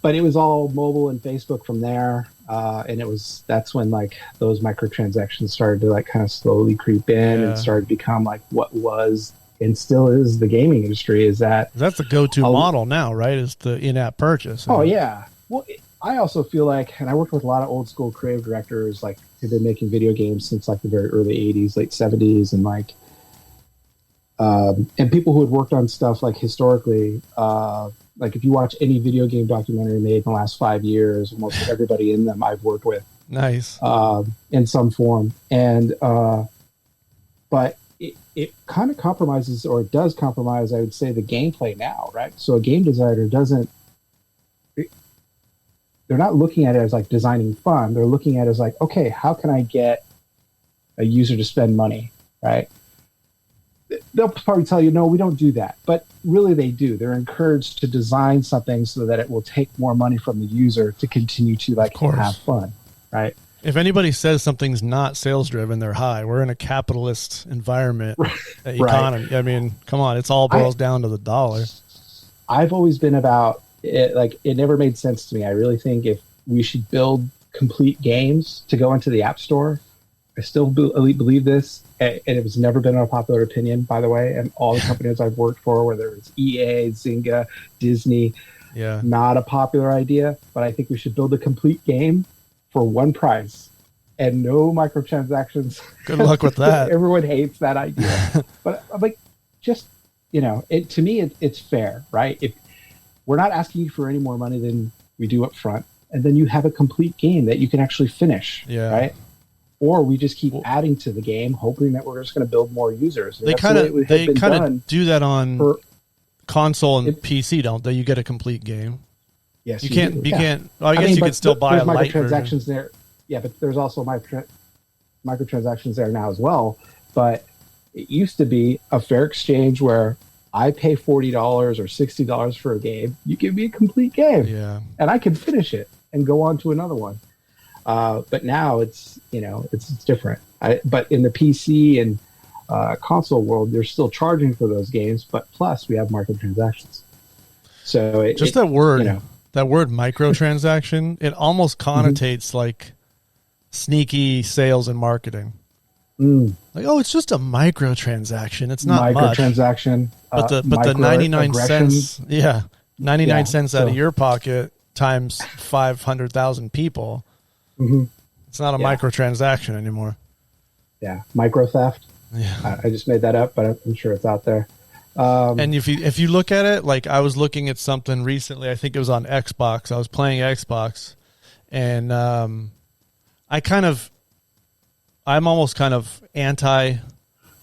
but it was all mobile and Facebook from there. And that's when like those microtransactions started to like kind of slowly creep in and started to become like what was and still is the gaming industry. That's the go-to model now, right? Is the in-app purchase. Oh yeah. Well, I also feel like, and I worked with a lot of old school creative directors like who've been making video games since like the very early 80s, late 70s, and like and people who had worked on stuff like historically. Like if you watch any video game documentary made in the last 5 years, almost everybody in them I've worked with. Nice. In some form. And, but it kind of compromises, or it does compromise, I would say, the gameplay now, right? So a game designer they're not looking at it as like designing fun. They're looking at it as like, okay, how can I get a user to spend money, right? they'll probably tell you, no, we don't do that. But really they do. They're encouraged to design something so that it will take more money from the user to continue to like have fun, right? If anybody says something's not sales driven, they're high. We're in a capitalist environment, economy. Right. I mean, come on, it's all boils down to the dollar. I've always been about it, like it never made sense to me. I really think if we should build complete games to go into the App Store, I still believe this, and it has never been a popular opinion, by the way. And all the companies I've worked for, whether it's EA, Zynga, Disney, not a popular idea. But I think we should build a complete game for one price and no microtransactions. Good luck with that. Everyone hates that idea. But like, just, to me, it's fair, right? If we're not asking you for any more money than we do up front, and then you have a complete game that you can actually finish, right? Or we just keep adding to the game, hoping that we're just going to build more users. And they kind of do that on console and PC, don't they? You get a complete game. Yes, you can't. Well, I guess you could still buy a light microtransactions there. Yeah, but there's also microtransactions there now as well. But it used to be a fair exchange where I pay $40 or $60 for a game. You give me a complete game, and I can finish it and go on to another one. But now it's different. But in the PC and console world, they're still charging for those games. But plus, we have microtransactions. So that word microtransaction, it almost connotates like sneaky sales and marketing. Like, oh, it's just a microtransaction. It's not microtransaction. But the 99 cents, 99 cents out of your pocket times 500,000 people. It's not a microtransaction anymore. Yeah, micro theft. Yeah, I just made that up, but I'm sure it's out there. And if you look at it, like I was looking at something recently, I think it was on Xbox. I was playing Xbox, and I'm almost kind of anti.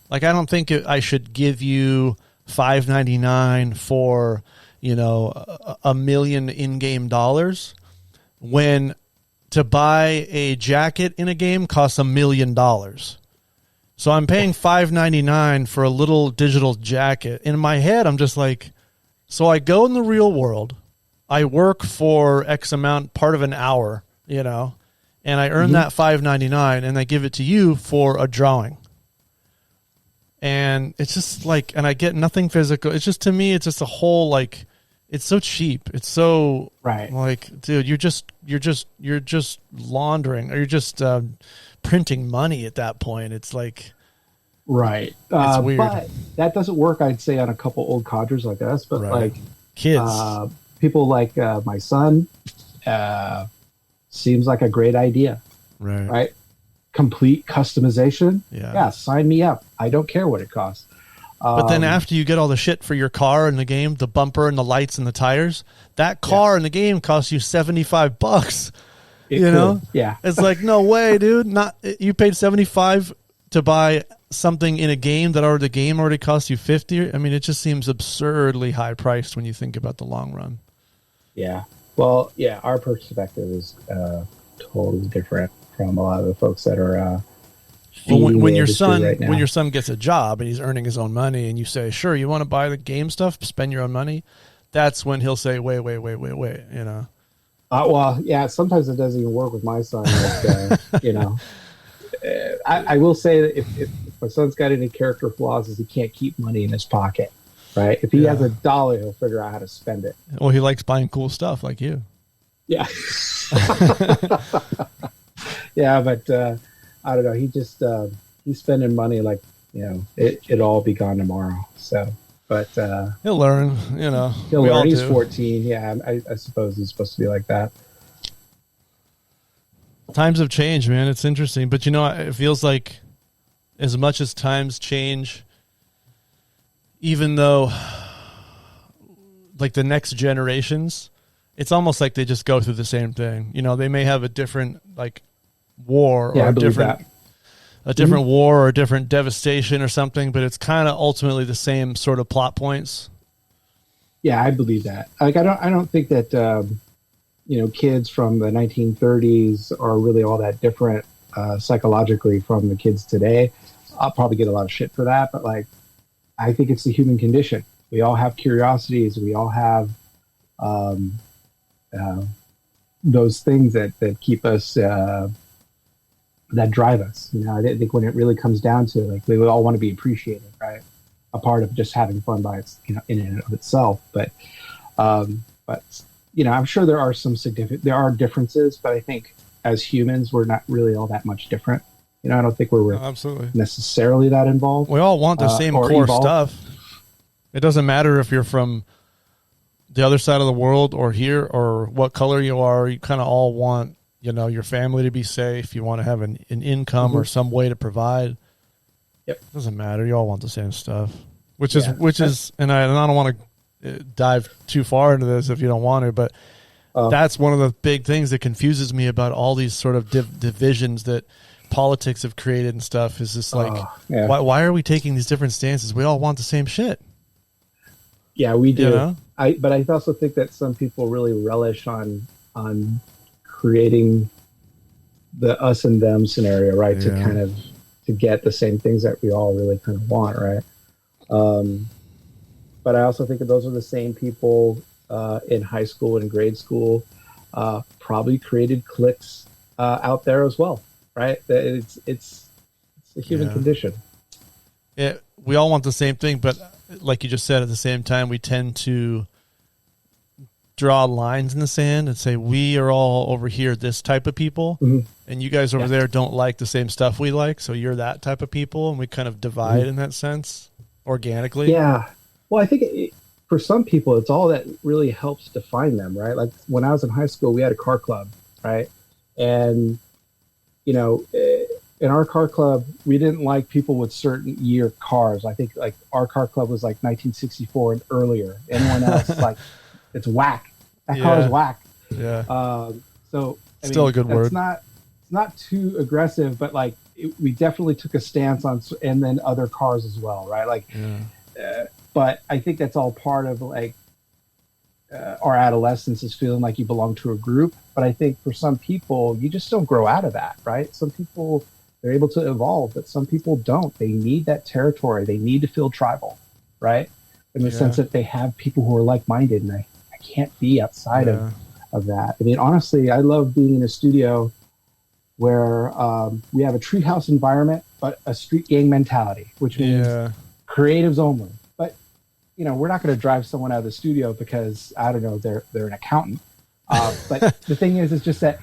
Like, I don't think I should give you $5.99 for a million in-game dollars when to buy a jacket in a game costs $1 million. So I'm paying $5.99 for a little digital jacket. In my head, I'm just like, so I go in the real world, I work for X amount, part of an hour, and I earn that $5.99, and I give it to you for a drawing. And it's just like, and I get nothing physical. It's just, to me, it's just a whole, like, it's so cheap. It's so like, dude, you're just laundering, or you're just printing money at that point. It's like, it's weird. But that doesn't work, I'd say, on a couple old codgers like us. But like kids, people like my son, seems like a great idea. Right. Complete customization. Yeah, sign me up. I don't care what it costs. But then after you get all the shit for your car in the game, the bumper and the lights and the tires, that car in the game costs you $75. It's like, no way, dude. You paid $75 to buy something in a game that the game already cost you $50. I mean, it just seems absurdly high priced when you think about the long run. Yeah. Well, our perspective is totally different from a lot of the folks that are. When your son gets a job and he's earning his own money, and you say, "Sure, you want to buy the game stuff, spend your own money," that's when he'll say, "Wait." Sometimes it doesn't even work with my son. Like, I will say that if my son's got any character flaws, is he can't keep money in his pocket. Right? If he has $1, he'll figure out how to spend it. Well, he likes buying cool stuff like you. Yeah. Yeah, but I don't know. He just he's spending money like it'll all be gone tomorrow. So, but he'll learn. He'll learn. He's 14. Yeah, I suppose he's supposed to be like that. Times have changed, man. It's interesting, but it feels like as much as times change, even though like the next generations, it's almost like they just go through the same thing. They may have a different like war or a different war or a different devastation or something, but it's kind of ultimately the same sort of plot points. Yeah, I believe that. Like, I don't think that kids from the 1930s are really all that different psychologically from the kids today. I'll probably get a lot of shit for that, but like, I think it's the human condition. We all have curiosities. We all have uh, those things that keep us, that drive us. I think when it really comes down to it, like we would all want to be appreciated, right? A part of just having fun by its, in and of itself. But I'm sure there are there are differences, but I think as humans, we're not really all that much different. I don't think we're absolutely necessarily that involved. We all want the same core stuff. It doesn't matter if you're from the other side of the world or here or what color you are. You kind of all want, your family to be safe. You want to have an income or some way to provide. Yep. It doesn't matter. You all want the same stuff, which is, and I don't want to dive too far into this if you don't want to, but that's one of the big things that confuses me about all these sort of divisions that politics have created and stuff. Is just like, why are we taking these different stances? We all want the same shit. Yeah, we do. But I also think that some people really relish on creating the us and them scenario, right? To kind of to get the same things that we all really kind of want, right? But I also think that those are the same people in high school and grade school probably created cliques out there as well, right? It's the human condition. Yeah, we all want the same thing, but like you just said, at the same time, we tend to draw lines in the sand and say, we are all over here, this type of people, and you guys over there don't like the same stuff we like, so you're that type of people, and we kind of divide in that sense organically. Yeah. Well, I think for some people, it's all that really helps define them, right? Like when I was in high school, we had a car club, right? And, in our car club, we didn't like people with certain year cars. I think like our car club was like 1964 and earlier. Anyone else, like, it's whack. That car is whack. Yeah. So still a good word. It's not too aggressive, but like we definitely took a stance on, and then other cars as well, right? Like, but I think that's all part of like our adolescence is feeling like you belong to a group. But I think for some people, you just don't grow out of that, right? Some people, they're able to evolve, but some people don't. They need that territory. They need to feel tribal, right? In the sense that they have people who are like-minded, and I can't be outside of that. I mean, honestly, I love being in a studio where we have a treehouse environment, but a street gang mentality, which means creatives only. But, we're not going to drive someone out of the studio because, I don't know, they're an accountant. But the thing is, it's just that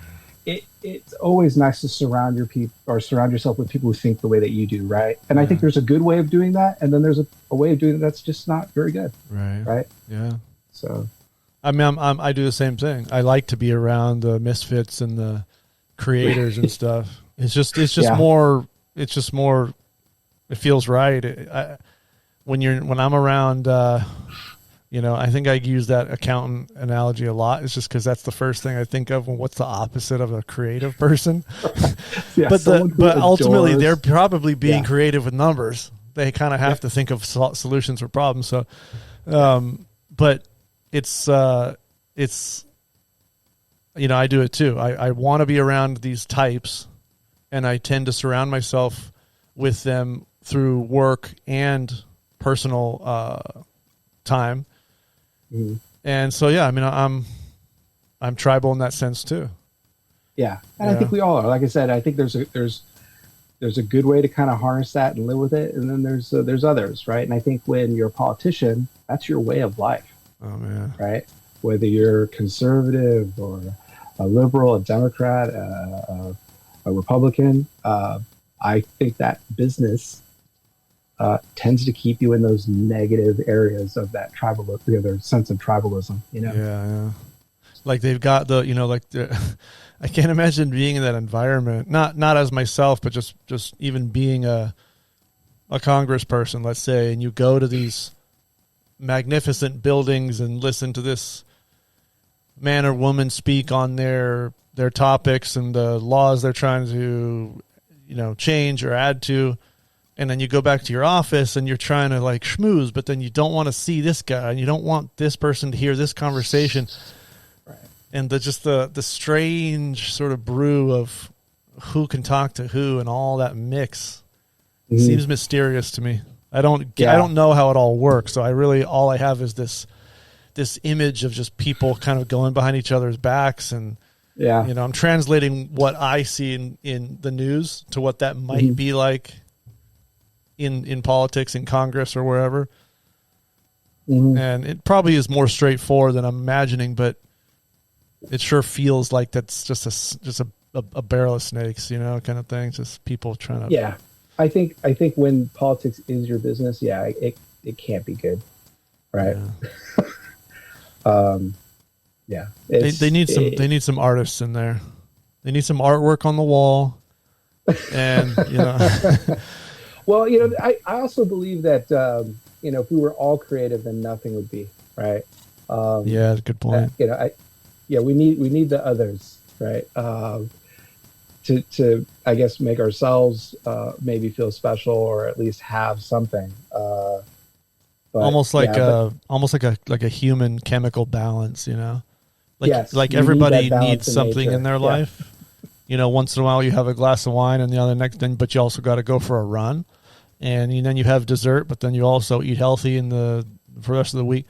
it's always nice to surround yourself with people who think the way that you do, right? And I think there's a good way of doing that, and then there's a way of doing it that's just not very good, right? Yeah. So, I mean, I do the same thing. I like to be around the misfits and the creators and stuff. It's just more. It's just more. It feels right. When I'm around. I think I use that accountant analogy a lot. It's just because that's the first thing I think of when what's the opposite of a creative person. But ultimately, they're probably being creative with numbers. They kind of have to think of solutions for problems. So, but it's I do it too. I want to be around these types, and I tend to surround myself with them through work and personal time. And so, I mean, I'm tribal in that sense too. Yeah. And I think we all are. Like I said, I think there's a good way to kind of harness that and live with it. And then there's others, right? And I think when you're a politician, that's your way of life. Oh man. Right. Whether you're conservative or a liberal, a Democrat, a Republican, I think that business tends to keep you in those negative areas of that their sense of tribalism, Yeah. Like they've got I can't imagine being in that environment, not as myself, but just even being a congressperson, let's say, and you go to these magnificent buildings and listen to this man or woman speak on their topics and the laws they're trying to, change or add to. And then you go back to your office and you're trying to like schmooze, but then you don't want to see this guy and you don't want this person to hear this conversation. Right. And the strange sort of brew of who can talk to who and all that mix seems mysterious to me. I don't know how it all works. So all I have is this image of just people kind of going behind each other's backs, and I'm translating what I see in the news to what that might be like in politics, in Congress or wherever. And it probably is more straightforward than I'm imagining, but it sure feels like that's just a barrel of snakes, kind of thing. Just people trying to. Yeah, I think when politics is your business, it can't be good, right? They need some artists in there. They need some artwork on the wall, and Well, I also believe that if we were all creative, then nothing would be, right. Good point. We need the others, right? To I guess make ourselves maybe feel special, or at least have something. Almost like a human chemical balance, like everybody needs something in their life. Once in a while you have a glass of wine, and the other but you also got to go for a run, and then you have dessert, but then you also eat healthy for the rest of the week.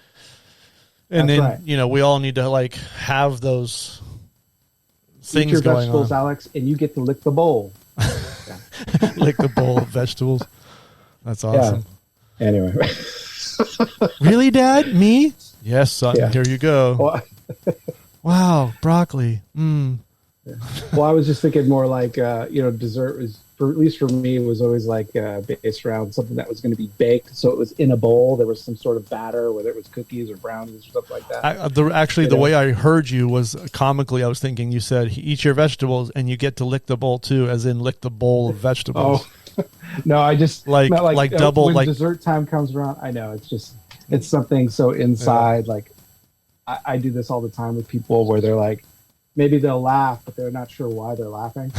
And That's then, right. we all need to have those things eat your going vegetables, on. Alex, and you get to lick the bowl. Lick the bowl of vegetables. That's awesome. Yeah. Anyway. Really, Dad? Me? Yes, son. Yeah. Here you go. Well, wow, broccoli. Yeah. Well, I was just thinking more like, dessert was, at least for me, was always like based around something that was going to be baked. So it was in a bowl. There was some sort of batter, whether it was cookies or brownies or something like that. The way I heard you was comically, I was thinking you said, eat your vegetables and you get to lick the bowl too, as in lick the bowl of vegetables. Oh, no, I just like double, when dessert time comes around. I know it's something so inside. Like I do this all the time with people where they're like, maybe they'll laugh, but they're not sure why they're laughing.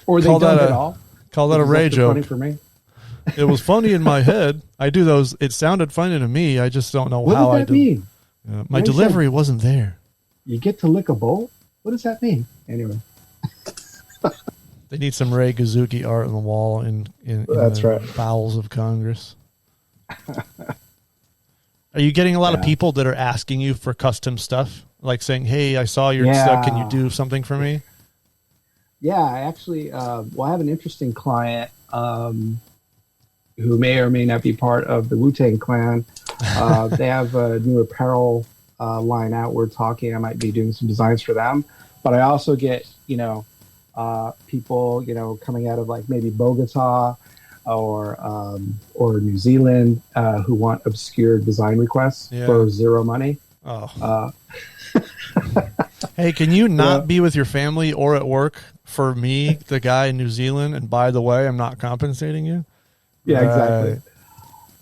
Or they don't at all. Call that a Ray joke. Funny for me. It was funny in my head. I do those. It sounded funny to me. I just don't know what how does that mean? My delivery wasn't there. You get to lick a bowl? What does that mean? Anyway. They need some Ray Guzicki art on the wall in the bowels of Congress. Are you getting a lot of people that are asking you for custom stuff? Like saying, hey, I saw your stuff. Can you do something for me? Yeah, I actually, I have an interesting client who may or may not be part of the Wu-Tang Clan. They have a new apparel line out. We're talking, I might be doing some designs for them. But I also get, people, coming out of like maybe Bogota or New Zealand who want obscure design requests for zero money. Oh. Hey, can you not be with your family or at work for me, the guy in New Zealand? And by the way, I'm not compensating you. Yeah, exactly.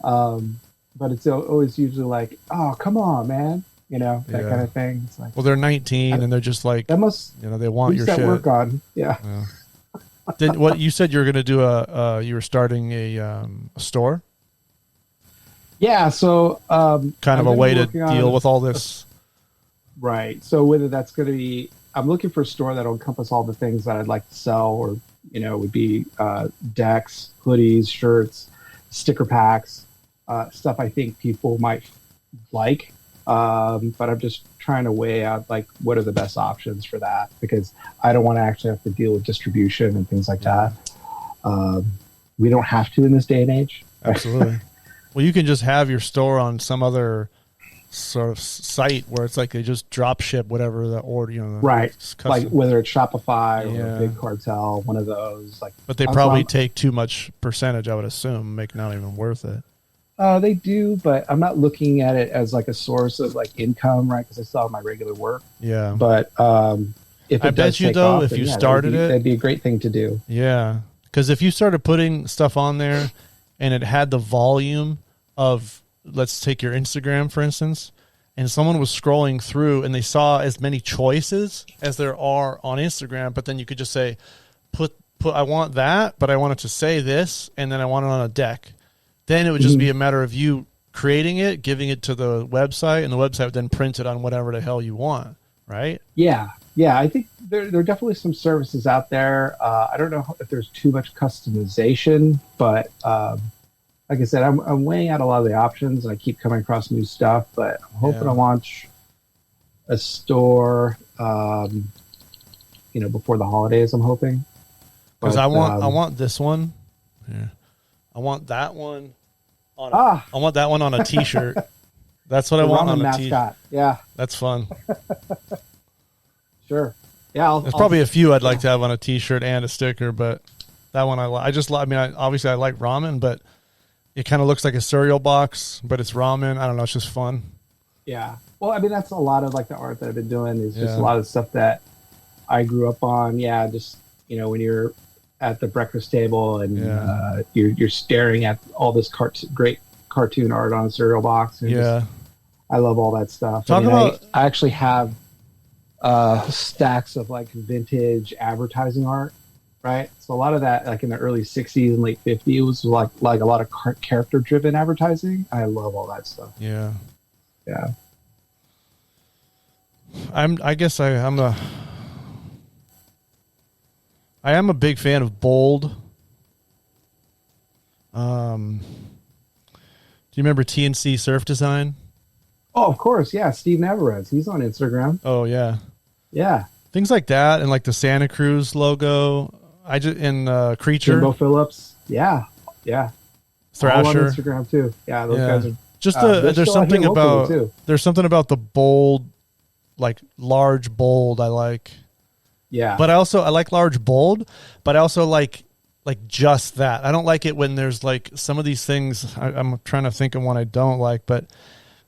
But it's always usually like, oh, come on, man. That kind of thing. It's like, well, they're 19 and they're just like, that must, they want your shit. Work on. Yeah. What you said you were going to do you were starting a store? Yeah. So, kind of a way to deal with all this. Right. So whether that's going to be, I'm looking for a store that'll encompass all the things that I'd like to sell, or, would be decks, hoodies, shirts, sticker packs, stuff I think people might like. But I'm just trying to weigh out like what are the best options for that, because I don't want to actually have to deal with distribution and things like that. We don't have to in this day and age. Absolutely. Well, you can just have your store on some other sort of site where it's like they just drop ship whatever the order, right? Like whether it's Shopify or Big Cartel, one of those. Like, but they probably take too much percentage, I would assume, make not even worth it. They do, but I'm not looking at it as like a source of like income, right? Because I still have my regular work. Yeah. But if it I bet you though, if you started that'd be a great thing to do. Yeah, because if you started putting stuff on there, and it had the volume of, let's take your Instagram for instance, and someone was scrolling through and they saw as many choices as there are on Instagram, but then you could just say, put I want that, but I want it to say this, and then I want it on a deck. Then it would just be a matter of you creating it, giving it to the website, and the website would then print it on whatever the hell you want, right? Yeah. Yeah, I think there are definitely some services out there. I don't know if there's too much customization, but like I said, I'm weighing out a lot of the options, and I keep coming across new stuff. But I'm hoping to launch a store, before the holidays. I'm hoping because I want this one. Yeah. I want that one on. I want that one on a T-shirt. That's what I want on a T-shirt. Yeah, that's fun. Sure. Yeah, there's probably a few I'd like to have on a T-shirt and a sticker, but that one I like. Obviously I like ramen, but it kind of looks like a cereal box, but it's ramen. I don't know. It's just fun. Yeah. Well, I mean, that's a lot of like the art that I've been doing is just a lot of stuff that I grew up on. Yeah, just when you're at the breakfast table and you're staring at all this great cartoon art on a cereal box. And I love all that stuff. I actually have stacks of like vintage advertising art, right? So a lot of that, like in the early 60s and late 50s, was like a lot of character driven advertising. I love all that stuff. Yeah. Yeah. I am a big fan of bold. Do you remember TNC Surf Design? Oh, of course. Yeah. Steve Navarez. He's on Instagram. Oh, yeah. Yeah. Things like that. And like the Santa Cruz logo. Creature. Jimbo Phillips. Yeah. Yeah. Thrasher. All on Instagram too. Yeah. Those guys are just there's something about the bold, like large bold I like. Yeah. But I like large bold, but I also like just that. I don't like it when there's like some of these things. I'm trying to think of one I don't like, but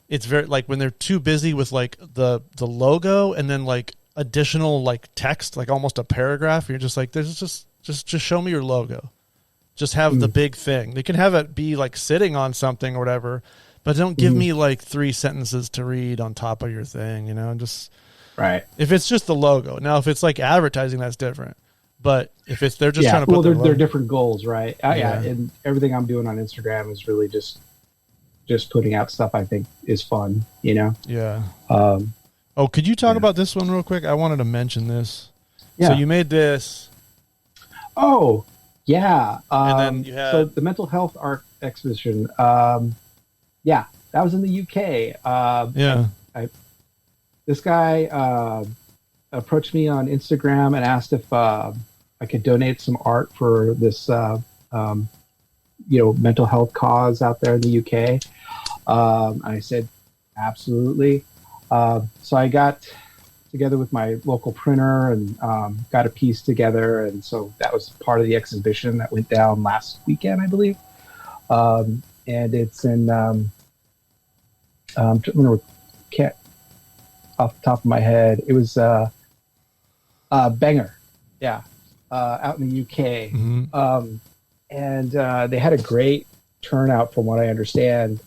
it's very like when they're too busy with like the logo and then like additional like text, like almost a paragraph. You're just like, there's just show me your logo. Just have the big thing. They can have it be like sitting on something or whatever, but don't give me like 3 sentences to read on top of your thing, just right. If it's just the logo. Now, if it's like advertising, that's different. But if they're just trying to put they're different goals, right? And everything I'm doing on Instagram is really just putting out stuff I think is fun, Yeah. Could you talk about this one real quick? I wanted to mention this. Yeah. So you made this. Oh, yeah. And then you had the mental health art exhibition. Yeah, that was in the UK. This guy approached me on Instagram and asked if I could donate some art for this, mental health cause out there in the UK. I said, absolutely. So I got together with my local printer and got a piece together. And so that was part of the exhibition that went down last weekend, I believe. And it's in, can't off the top of my head. It was Bangor, out in the UK. Mm-hmm. And they had a great turnout from what I understand.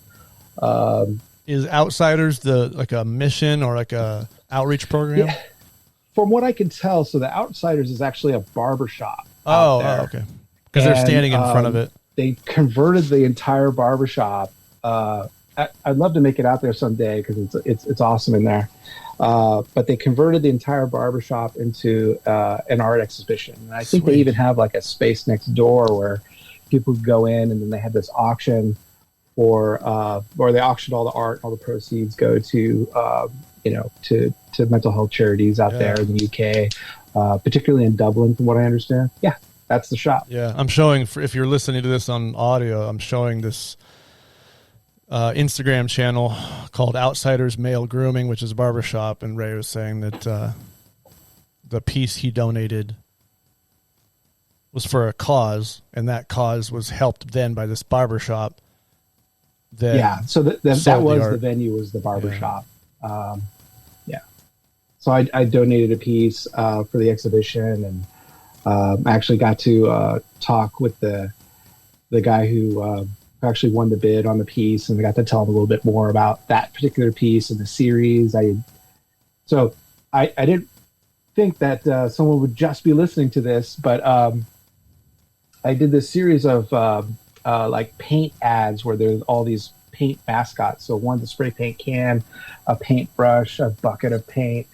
Is Outsiders like a mission or like a outreach program? Yeah. From what I can tell, so the Outsiders is actually a barbershop. Okay. Because they're standing in front of it. They converted the entire barbershop. I'd love to make it out there someday because it's awesome in there. But they converted the entire barbershop into an art exhibition. And I think they even have like a space next door where people could go in, and then they had this auction or they auctioned all the art, all the proceeds go to to mental health charities out there in the UK, particularly in Dublin, from what I understand. Yeah, that's the shop. Yeah, I'm showing, if you're listening to this on audio, I'm showing this Instagram channel called Outsiders Male Grooming, which is a barbershop, and Ray was saying that the piece he donated was for a cause, and that cause was helped then by this barbershop. So that was the venue, was the barbershop. So I donated a piece for the exhibition, and I actually got to talk with the guy who actually won the bid on the piece, and I got to tell him a little bit more about that particular piece and the series. I didn't think that someone would just be listening to this, but I did this series of like paint ads where there's all these paint mascots. So one's a spray paint can, a paintbrush, a bucket of paint,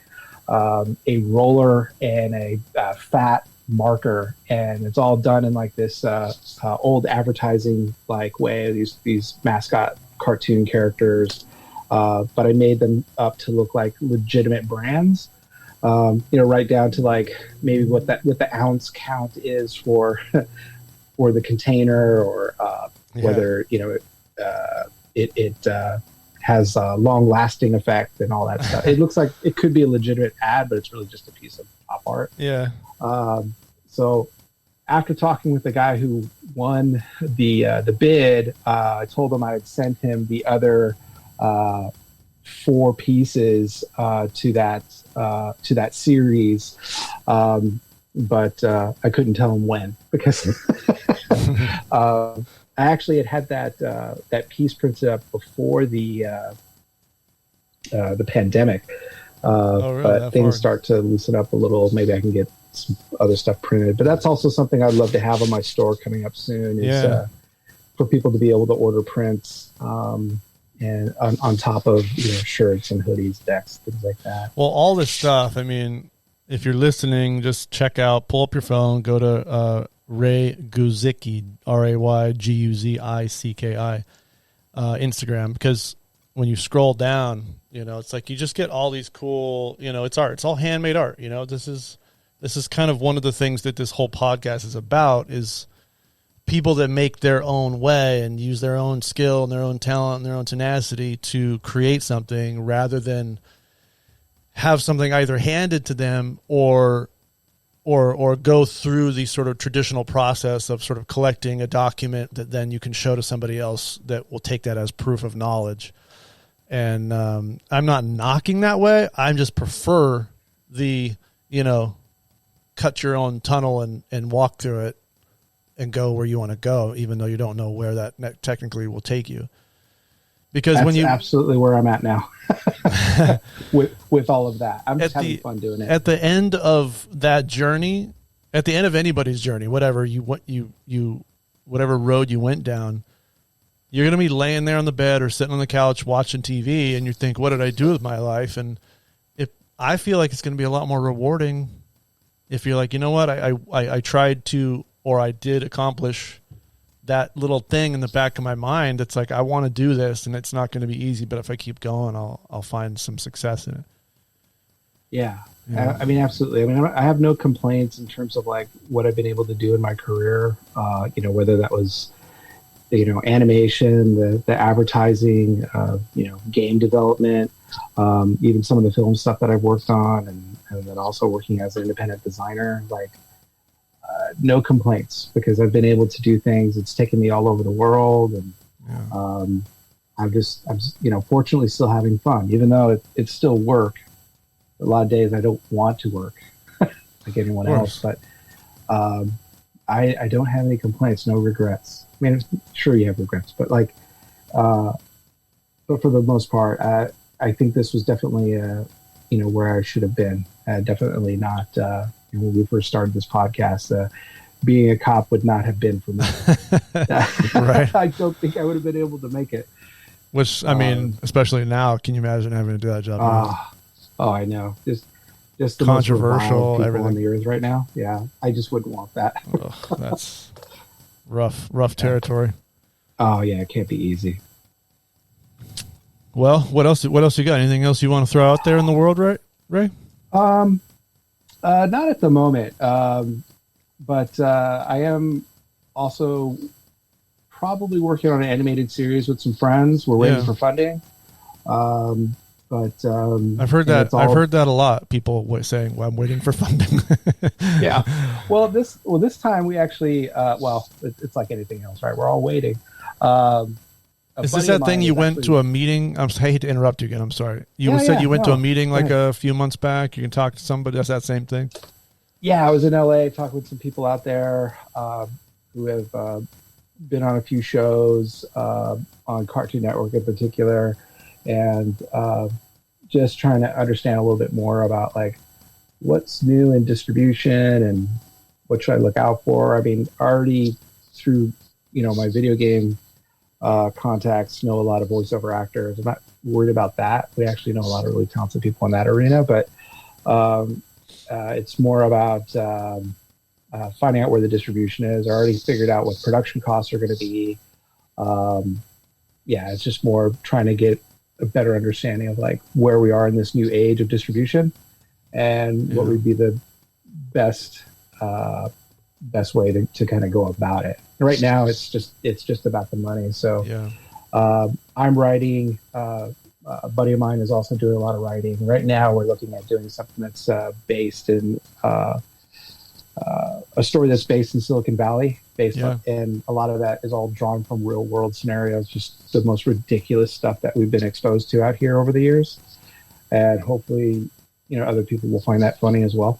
a roller and a fat marker, and it's all done in like this old advertising like way. These mascot cartoon characters, but I made them up to look like legitimate brands. Right down to like maybe what the ounce count is for for the container, or whether it has a long lasting effect and all that stuff. It looks like it could be a legitimate ad, but it's really just a piece of pop art. Yeah. So after talking with the guy who won the bid, I told him I had sent him the other 4 pieces to that series, but I couldn't tell him when, because I actually had that piece printed up before the pandemic. Really? But things start to loosen up a little. Maybe I can get some other stuff printed. But that's also something I'd love to have on my store coming up soon, is for people to be able to order prints, and on top of shirts and hoodies, decks, things like that. Well, all this stuff, I mean, if you're listening, just pull up your phone, go to Ray Guzicki, RayGuzicki, Instagram, because when you scroll down, it's like you just get all these cool, it's art. It's all handmade art. This is kind of one of the things that this whole podcast is about, is people that make their own way and use their own skill and their own talent and their own tenacity to create something, rather than have something either handed to them or go through the sort of traditional process of sort of collecting a document that then you can show to somebody else that will take that as proof of knowledge. And I'm not knocking that way. I just prefer the, cut your own tunnel and walk through it and go where you want to go, even though you don't know where that technically will take you. Because that's when you absolutely where I'm at now with all of that, I'm just having fun doing it. At the end of that journey, at the end of anybody's journey, whatever whatever road you went down, you're going to be laying there on the bed or sitting on the couch watching TV, and you think, what did I do with my life? And I feel like it's going to be a lot more rewarding if you're like, you know what, I tried to, or I did accomplish that little thing in the back of my mind. It's like, I want to do this, and it's not going to be easy, but if I keep going, I'll find some success in it. Yeah. I mean, absolutely. I mean, I have no complaints in terms of like what I've been able to do in my career. Whether that was, animation, the advertising, game development, even some of the film stuff that I've worked on, and then also working as an independent designer, like, no complaints, because I've been able to do things. It's taken me all over the world, and I'm just fortunately still having fun, even though it's still work. A lot of days I don't want to work like anyone else, but I don't have any complaints, no regrets. I mean, sure you have regrets, but but for the most part, I think this was definitely where I should have been. Definitely not. When we first started this podcast, being a cop would not have been for me. Right. I don't think I would have been able to make it. Which, I mean, especially now, can you imagine having to do that job? I know. Just the controversial, most everything on the earth right now. Yeah, I just wouldn't want that. That's rough territory. Oh yeah, it can't be easy. Well, what else you got? Anything else you want to throw out there in the world, Ray? Not at the moment, but I am also probably working on an animated series with some friends. We're waiting for funding, but I've heard that. I've heard that a lot. People saying, "Well, I'm waiting for funding." Yeah. Well, this time we actually, it's like anything else, right? We're all waiting. Is this that thing you went to a meeting? I hate to interrupt you again. I'm sorry. You said you went to a meeting like a few months back. You can talk to somebody. That's that same thing. Yeah, I was in LA talking with some people out there who have been on a few shows on Cartoon Network in particular, and just trying to understand a little bit more about like what's new in distribution and what should I look out for. I mean, already through my video game contacts, know a lot of voiceover actors. I'm not worried about that. We actually know a lot of really talented people in that arena, but It's more about finding out where the distribution is. I already figured out what production costs are going to be. Yeah, it's just more trying to get a better understanding of like where we are in this new age of distribution and what would be the best way to kind of go about it. Right now, it's just about the money. So I'm writing. A buddy of mine is also doing a lot of writing. Right now, we're looking at doing something that's based in a story that's based in Silicon Valley, and a lot of that is all drawn from real world scenarios, just the most ridiculous stuff that we've been exposed to out here over the years. And hopefully, other people will find that funny as well.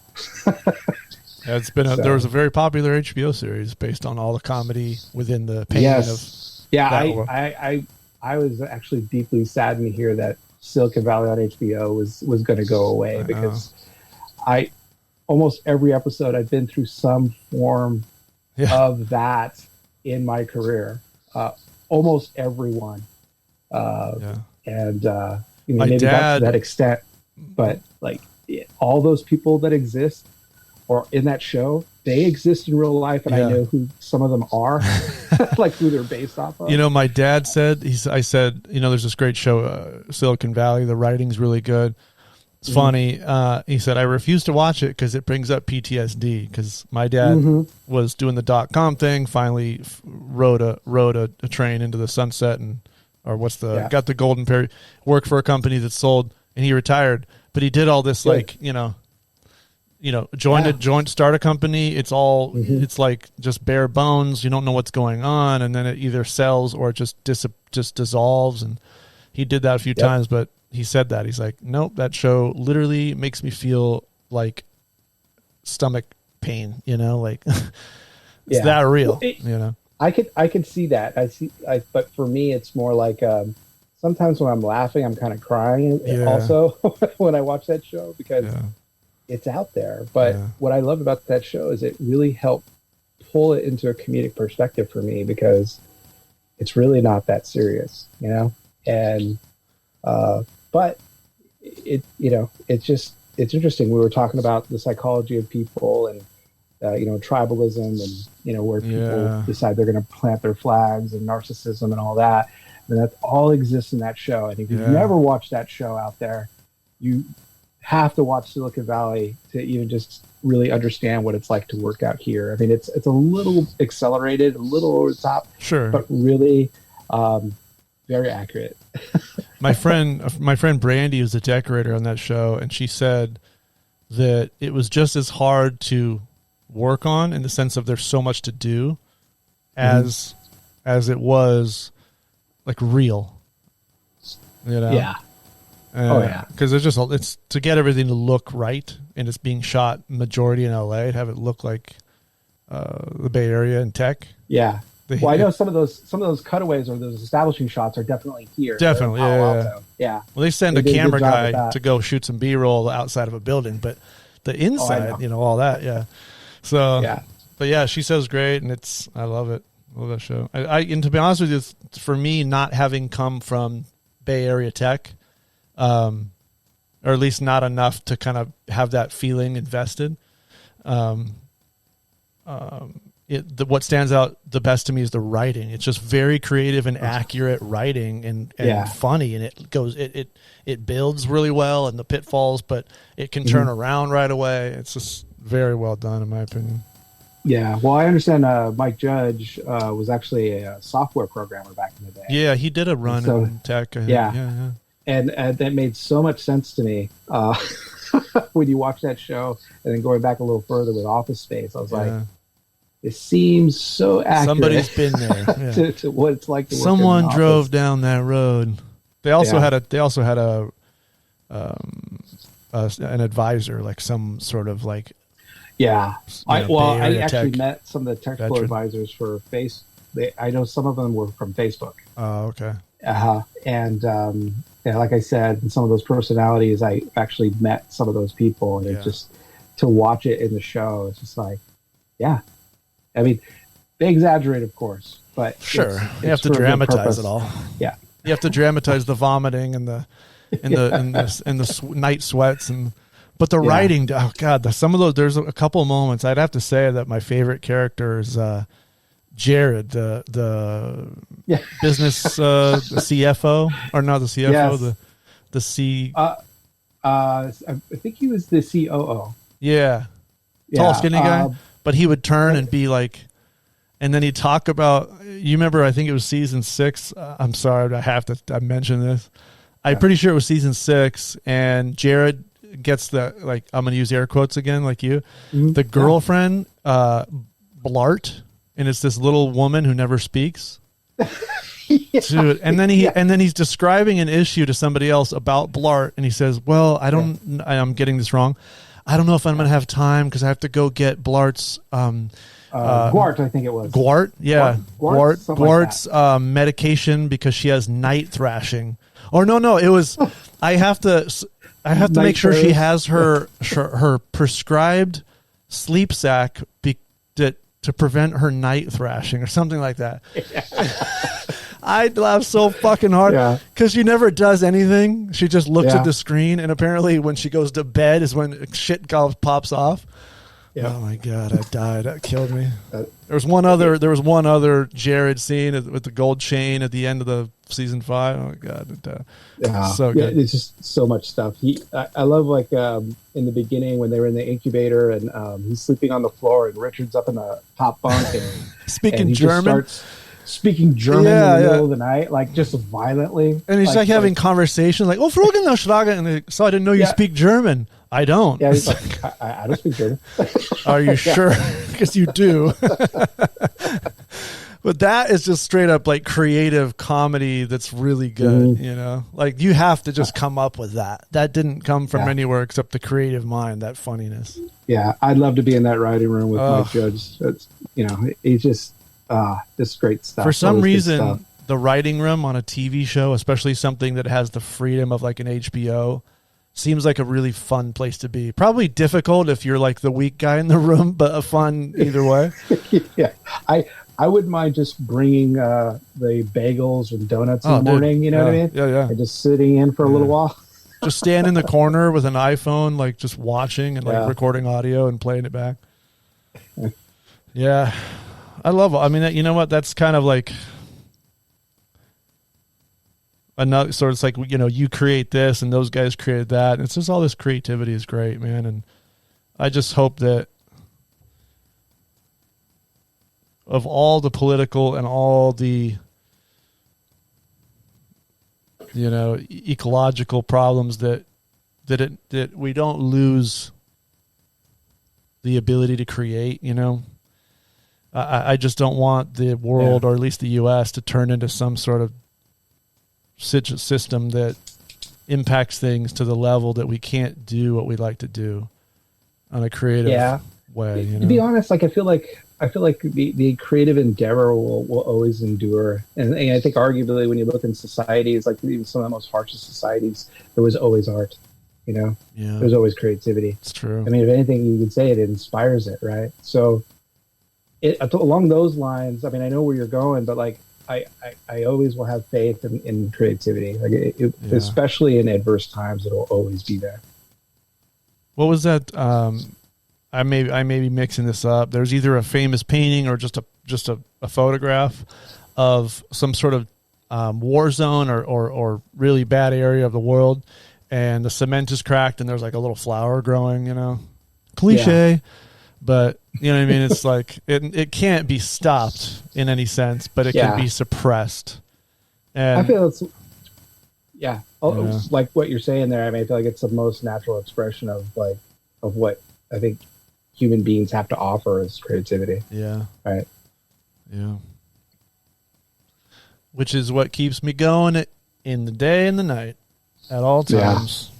It's been there was a very popular HBO series based on all the comedy within the pain of. Yeah, I was actually deeply saddened to hear that Silicon Valley on HBO was going to go away because almost every episode I've been through some form of that in my career, almost every one. And maybe not to that extent, but like all those people that exist or in that show, they exist in real life, and I know who some of them are, like who they're based off of. My dad said, I said, there's this great show, Silicon Valley. The writing's really good. It's funny. He said, I refuse to watch it because it brings up PTSD. Because my dad was doing the .com thing, finally rode a train into the sunset, got the golden period, worked for a company that sold, and he retired. But he did all this start a company. It's all it's like just bare bones. You don't know what's going on, and then it either sells or it just dissolves. And he did that a few times, but he said that he's like, nope, that show literally makes me feel like stomach pain. Like it's that real. I could see that. But for me, it's more like sometimes when I'm laughing, I'm kind of crying. Also, when I watch that show because. Yeah. It's out there, but what I love about that show is it really helped pull it into a comedic perspective for me because it's really not that serious, and but it's interesting. We were talking about the psychology of people and tribalism and where people decide they're going to plant their flags and narcissism and all that, and that all exists in that show. And if you've never watched that show out there, you have to watch Silicon Valley to even just really understand what it's like to work out here. I mean, it's a little accelerated, a little over the top, but really very accurate. My friend Brandy was a decorator on that show, and she said that it was just as hard to work on in the sense of there's so much to do as it was like real. Yeah. Because it's to get everything to look right, and it's being shot majority in LA, to have it look like the Bay Area and tech. Yeah. Well, I know some of those cutaways or those establishing shots are definitely here. Definitely, yeah. Well, they send a camera guy to go shoot some B-roll outside of a building, but the inside, all that, So, but she says great, and I love it. I love that show. And to be honest with you, for me, not having come from Bay Area tech, or at least not enough to kind of have that feeling invested. What stands out the best to me is the writing. It's just very creative and accurate writing and funny, and it builds really well in the pitfalls, but it can turn around right away. It's just very well done, in my opinion. Yeah, well, I understand Mike Judge was actually a software programmer back in the day. Yeah, he did a run in tech. Yeah. And that made so much sense to me when you watch that show, and then going back a little further with Office Space, I was like, it seems so accurate. Somebody's been there to what it's like to work. Someone drove down that road. They also had an advisor, like some sort of like. Yeah, I actually met some of the technical advisors for I know some of them were from Facebook. Oh, okay. And like I said, some of those personalities, I actually met some of those people, and it just to watch it in the show, it's just like, I mean, they exaggerate, of course, but sure, you have to dramatize it all. Yeah, you have to dramatize the vomiting and the night sweats and But the writing, oh God, some of those, there's a couple of moments. I'd have to say that my favorite character is Jared, the business CFO, or not the CFO, the C. I think he was the COO. Yeah. Tall, skinny guy. But he would turn and be like, and then he'd talk about, you remember, I think it was season 6. I'm sorry, I mention this. I'm pretty sure it was season 6, and Jared gets the, like, I'm going to use air quotes again, like you. The girlfriend, Blart, and it's this little woman who never speaks. Dude, and then he's describing an issue to somebody else about Blart, and he says, well, I'm getting this wrong. I don't know if I'm going to have time because I have to go get Blart's Gwart, I think it was. Gwart, yeah. Gwart's like medication because she has night thrashing. Or no, it was I have to make sure she has her prescribed sleep sack to prevent her night thrashing or something like that. I laugh so fucking hard because she never does anything. She just looks at the screen, and apparently when she goes to bed is when shit pops off. Yeah. Oh my God, I died. That killed me. There was one other Jared scene with the gold chain at the end of the season 5. Oh my God, so good. It's just so much stuff. I love, like, in the beginning when they were in the incubator and he's sleeping on the floor and Richard's up in the top bunk and speaking German. Speaking German in the middle of the night, like, just violently. And he's like having conversations like, oh, Frogen no Schlager. And so I didn't know you speak German. I don't. Yeah, he's like, I don't speak German. Are you sure? Because you do. But that is just straight up, like, creative comedy that's really good, you know? Like, you have to just come up with that. That didn't come from anywhere except the creative mind, that funniness. Yeah, I'd love to be in that writing room with Mike Judge. It's, you know, he's just great stuff. For some reason, the writing room on a TV show, especially something that has the freedom of, like, an HBO, seems like a really fun place to be. Probably difficult if you're, like, the weak guy in the room, but a fun either way. Yeah, I wouldn't mind just bringing the bagels and donuts in the morning. You know what I mean? Yeah. And just sitting in for a little while. Just stand in the corner with an iPhone, like, just watching and, like, recording audio and playing it back. Yeah. I love it. I mean, you know what? That's kind of like another sort of, it's like, you know, you create this and those guys created that. And it's just all this creativity is great, man. And I just hope that of all the political and all the, you know, ecological problems that we don't lose the ability to create, you know. I just don't want the world, or at least the U.S., to turn into some sort of system that impacts things to the level that we can't do what we'd like to do on a creative way. You know? To be honest, like, I feel like the creative endeavor will always endure, and I think arguably when you look in societies, like even some of the most harshest societies, there was always art. You know, there's always creativity. It's true. I mean, if anything, you could say it inspires it, right? So. Along those lines, I mean, I know where you're going, but, like, I always will have faith in creativity, like especially in adverse times. It'll always be there. What was that? I may be mixing this up. There's either a famous painting or just a photograph of some sort of war zone or really bad area of the world, and the cement is cracked and there's, like, a little flower growing. You know, cliche. But, you know what I mean? It's like, it can't be stopped in any sense, but it can be suppressed. And I feel it's, like what you're saying there. I mean, I feel like it's the most natural expression of what I think human beings have to offer is creativity. Yeah. Right. Yeah. Which is what keeps me going in the day and the night at all times. Yeah.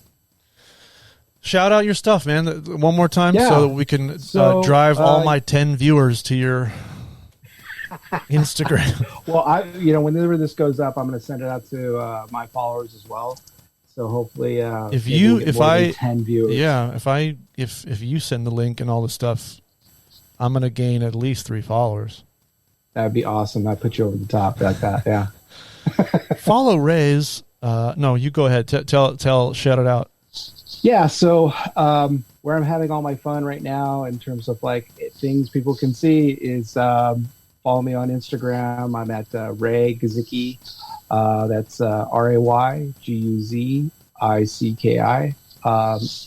Shout out your stuff, man, one more time so that we can drive all my 10 viewers to your Instagram. Well, whenever this goes up, I'm going to send it out to my followers as well. So hopefully, if 10 viewers. Yeah, if you send the link and all the stuff, I'm going to gain at least 3 followers. That'd be awesome. I put you over the top like that. Yeah. Follow Ray's. No, you go ahead. Shout it out. Yeah, so where I'm having all my fun right now in terms of like things people can see is follow me on Instagram. I'm at Ray Guzicki. That's RayGuzicki.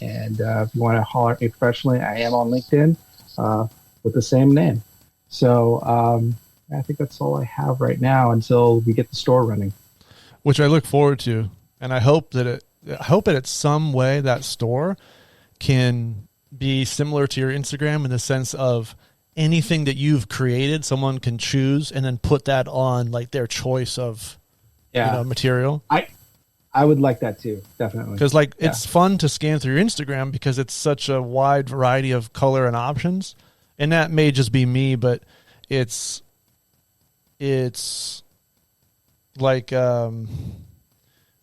And if you want to holler at me professionally, I am on LinkedIn with the same name. So I think that's all I have right now until we get the store running. Which I look forward to, and I hope that it's some way that store can be similar to your Instagram in the sense of anything that you've created, someone can choose and then put that on like their choice of material. I would like that too, definitely. Because it's fun to scan through your Instagram because it's such a wide variety of color and options, and that may just be me, but it's like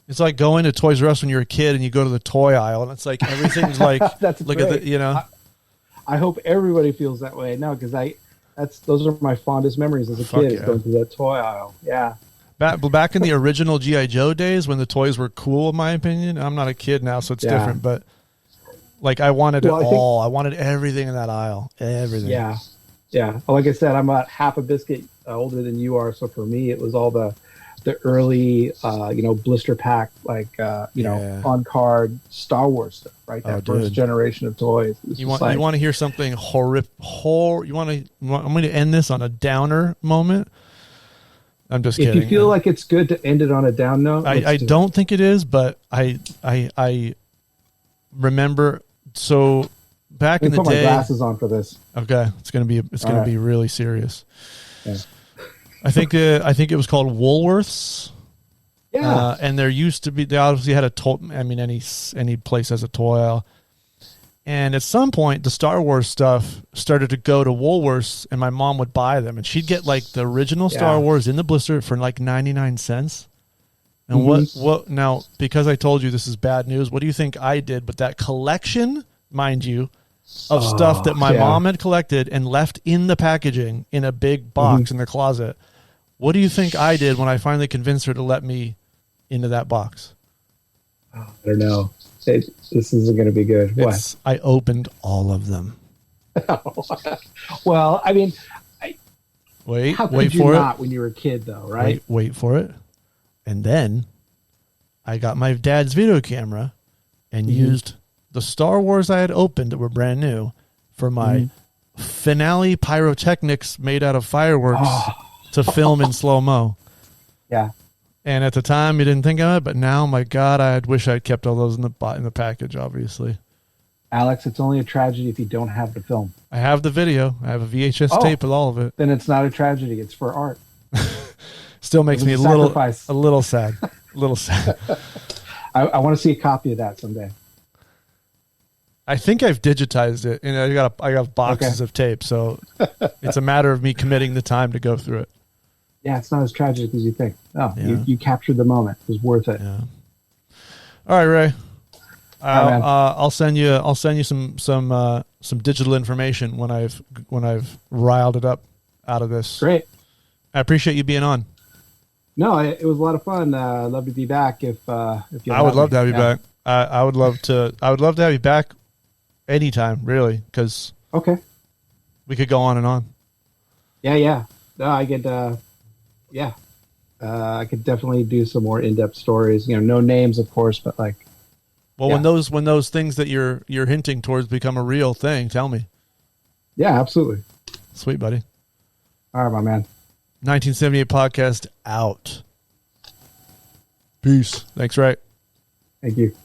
it's like going to Toys R Us when you're a kid and you go to the toy aisle and it's like everything's like that's look great. at the I hope everybody feels that way. No, because those are my fondest memories as a kid, is going to that toy aisle. Yeah. Back in the original G.I. Joe days when the toys were cool, in my opinion. I'm not a kid now, so it's different, but like I wanted all. I wanted everything in that aisle. Everything. Yeah. Yeah. Well, like I said, I'm about half a biscuit older than you are, so for me it was all the early blister pack, on card Star Wars stuff, right? That first generation of toys. You want to hear something horrific? You want me to end this on a downer moment? I'm just kidding. If you feel like it's good to end it on a down note, I don't think it is, but I remember. So back in the day, put my glasses on for this. Okay, it's gonna be really serious. Yeah. I think it was called Woolworths. Yeah, and there used to be. They obviously had a toy. I mean, any place has a toy aisle. And at some point, the Star Wars stuff started to go to Woolworths, and my mom would buy them, and she'd get like the original Star Wars in the blister for like 99 cents. And what now? Because I told you this is bad news. What do you think I did with that collection, mind you, of stuff that my mom had collected and left in the packaging in a big box in the closet? What do you think I did when I finally convinced her to let me into that box? I don't know. This isn't going to be good. What? I opened all of them. Well, I mean, wait for it. When you were a kid, though, right? Wait for it. And then I got my dad's video camera and used the Star Wars I had opened that were brand new for my finale pyrotechnics made out of fireworks to film in slow-mo. Yeah. And at the time, you didn't think of it, but now, my God, I wish I'd kept all those in the package, obviously. Alex, it's only a tragedy if you don't have the film. I have the video. I have a VHS tape with all of it. Then it's not a tragedy. It's for art. Still makes me a little sad. A little sad. I want to see a copy of that someday. I think I've digitized it. I got boxes of tape, so it's a matter of me committing the time to go through it. Yeah, it's not as tragic as you think. No, you captured the moment. It was worth it. Yeah. All right, Ray. I'll send you some digital information when I've riled it up out of this. Great. I appreciate you being on. No, it was a lot of fun. I'd love to be back if you. I would love to have you back. I would love to have you back anytime, really, because we could go on and on. Yeah. No, I could. I could definitely do some more in-depth stories. No names, of course, but like. Well, when those things that you're hinting towards become a real thing, tell me. Yeah, absolutely. Sweet, buddy. All right, my man. 1978 podcast out. Peace. Thanks, Ray. Thank you.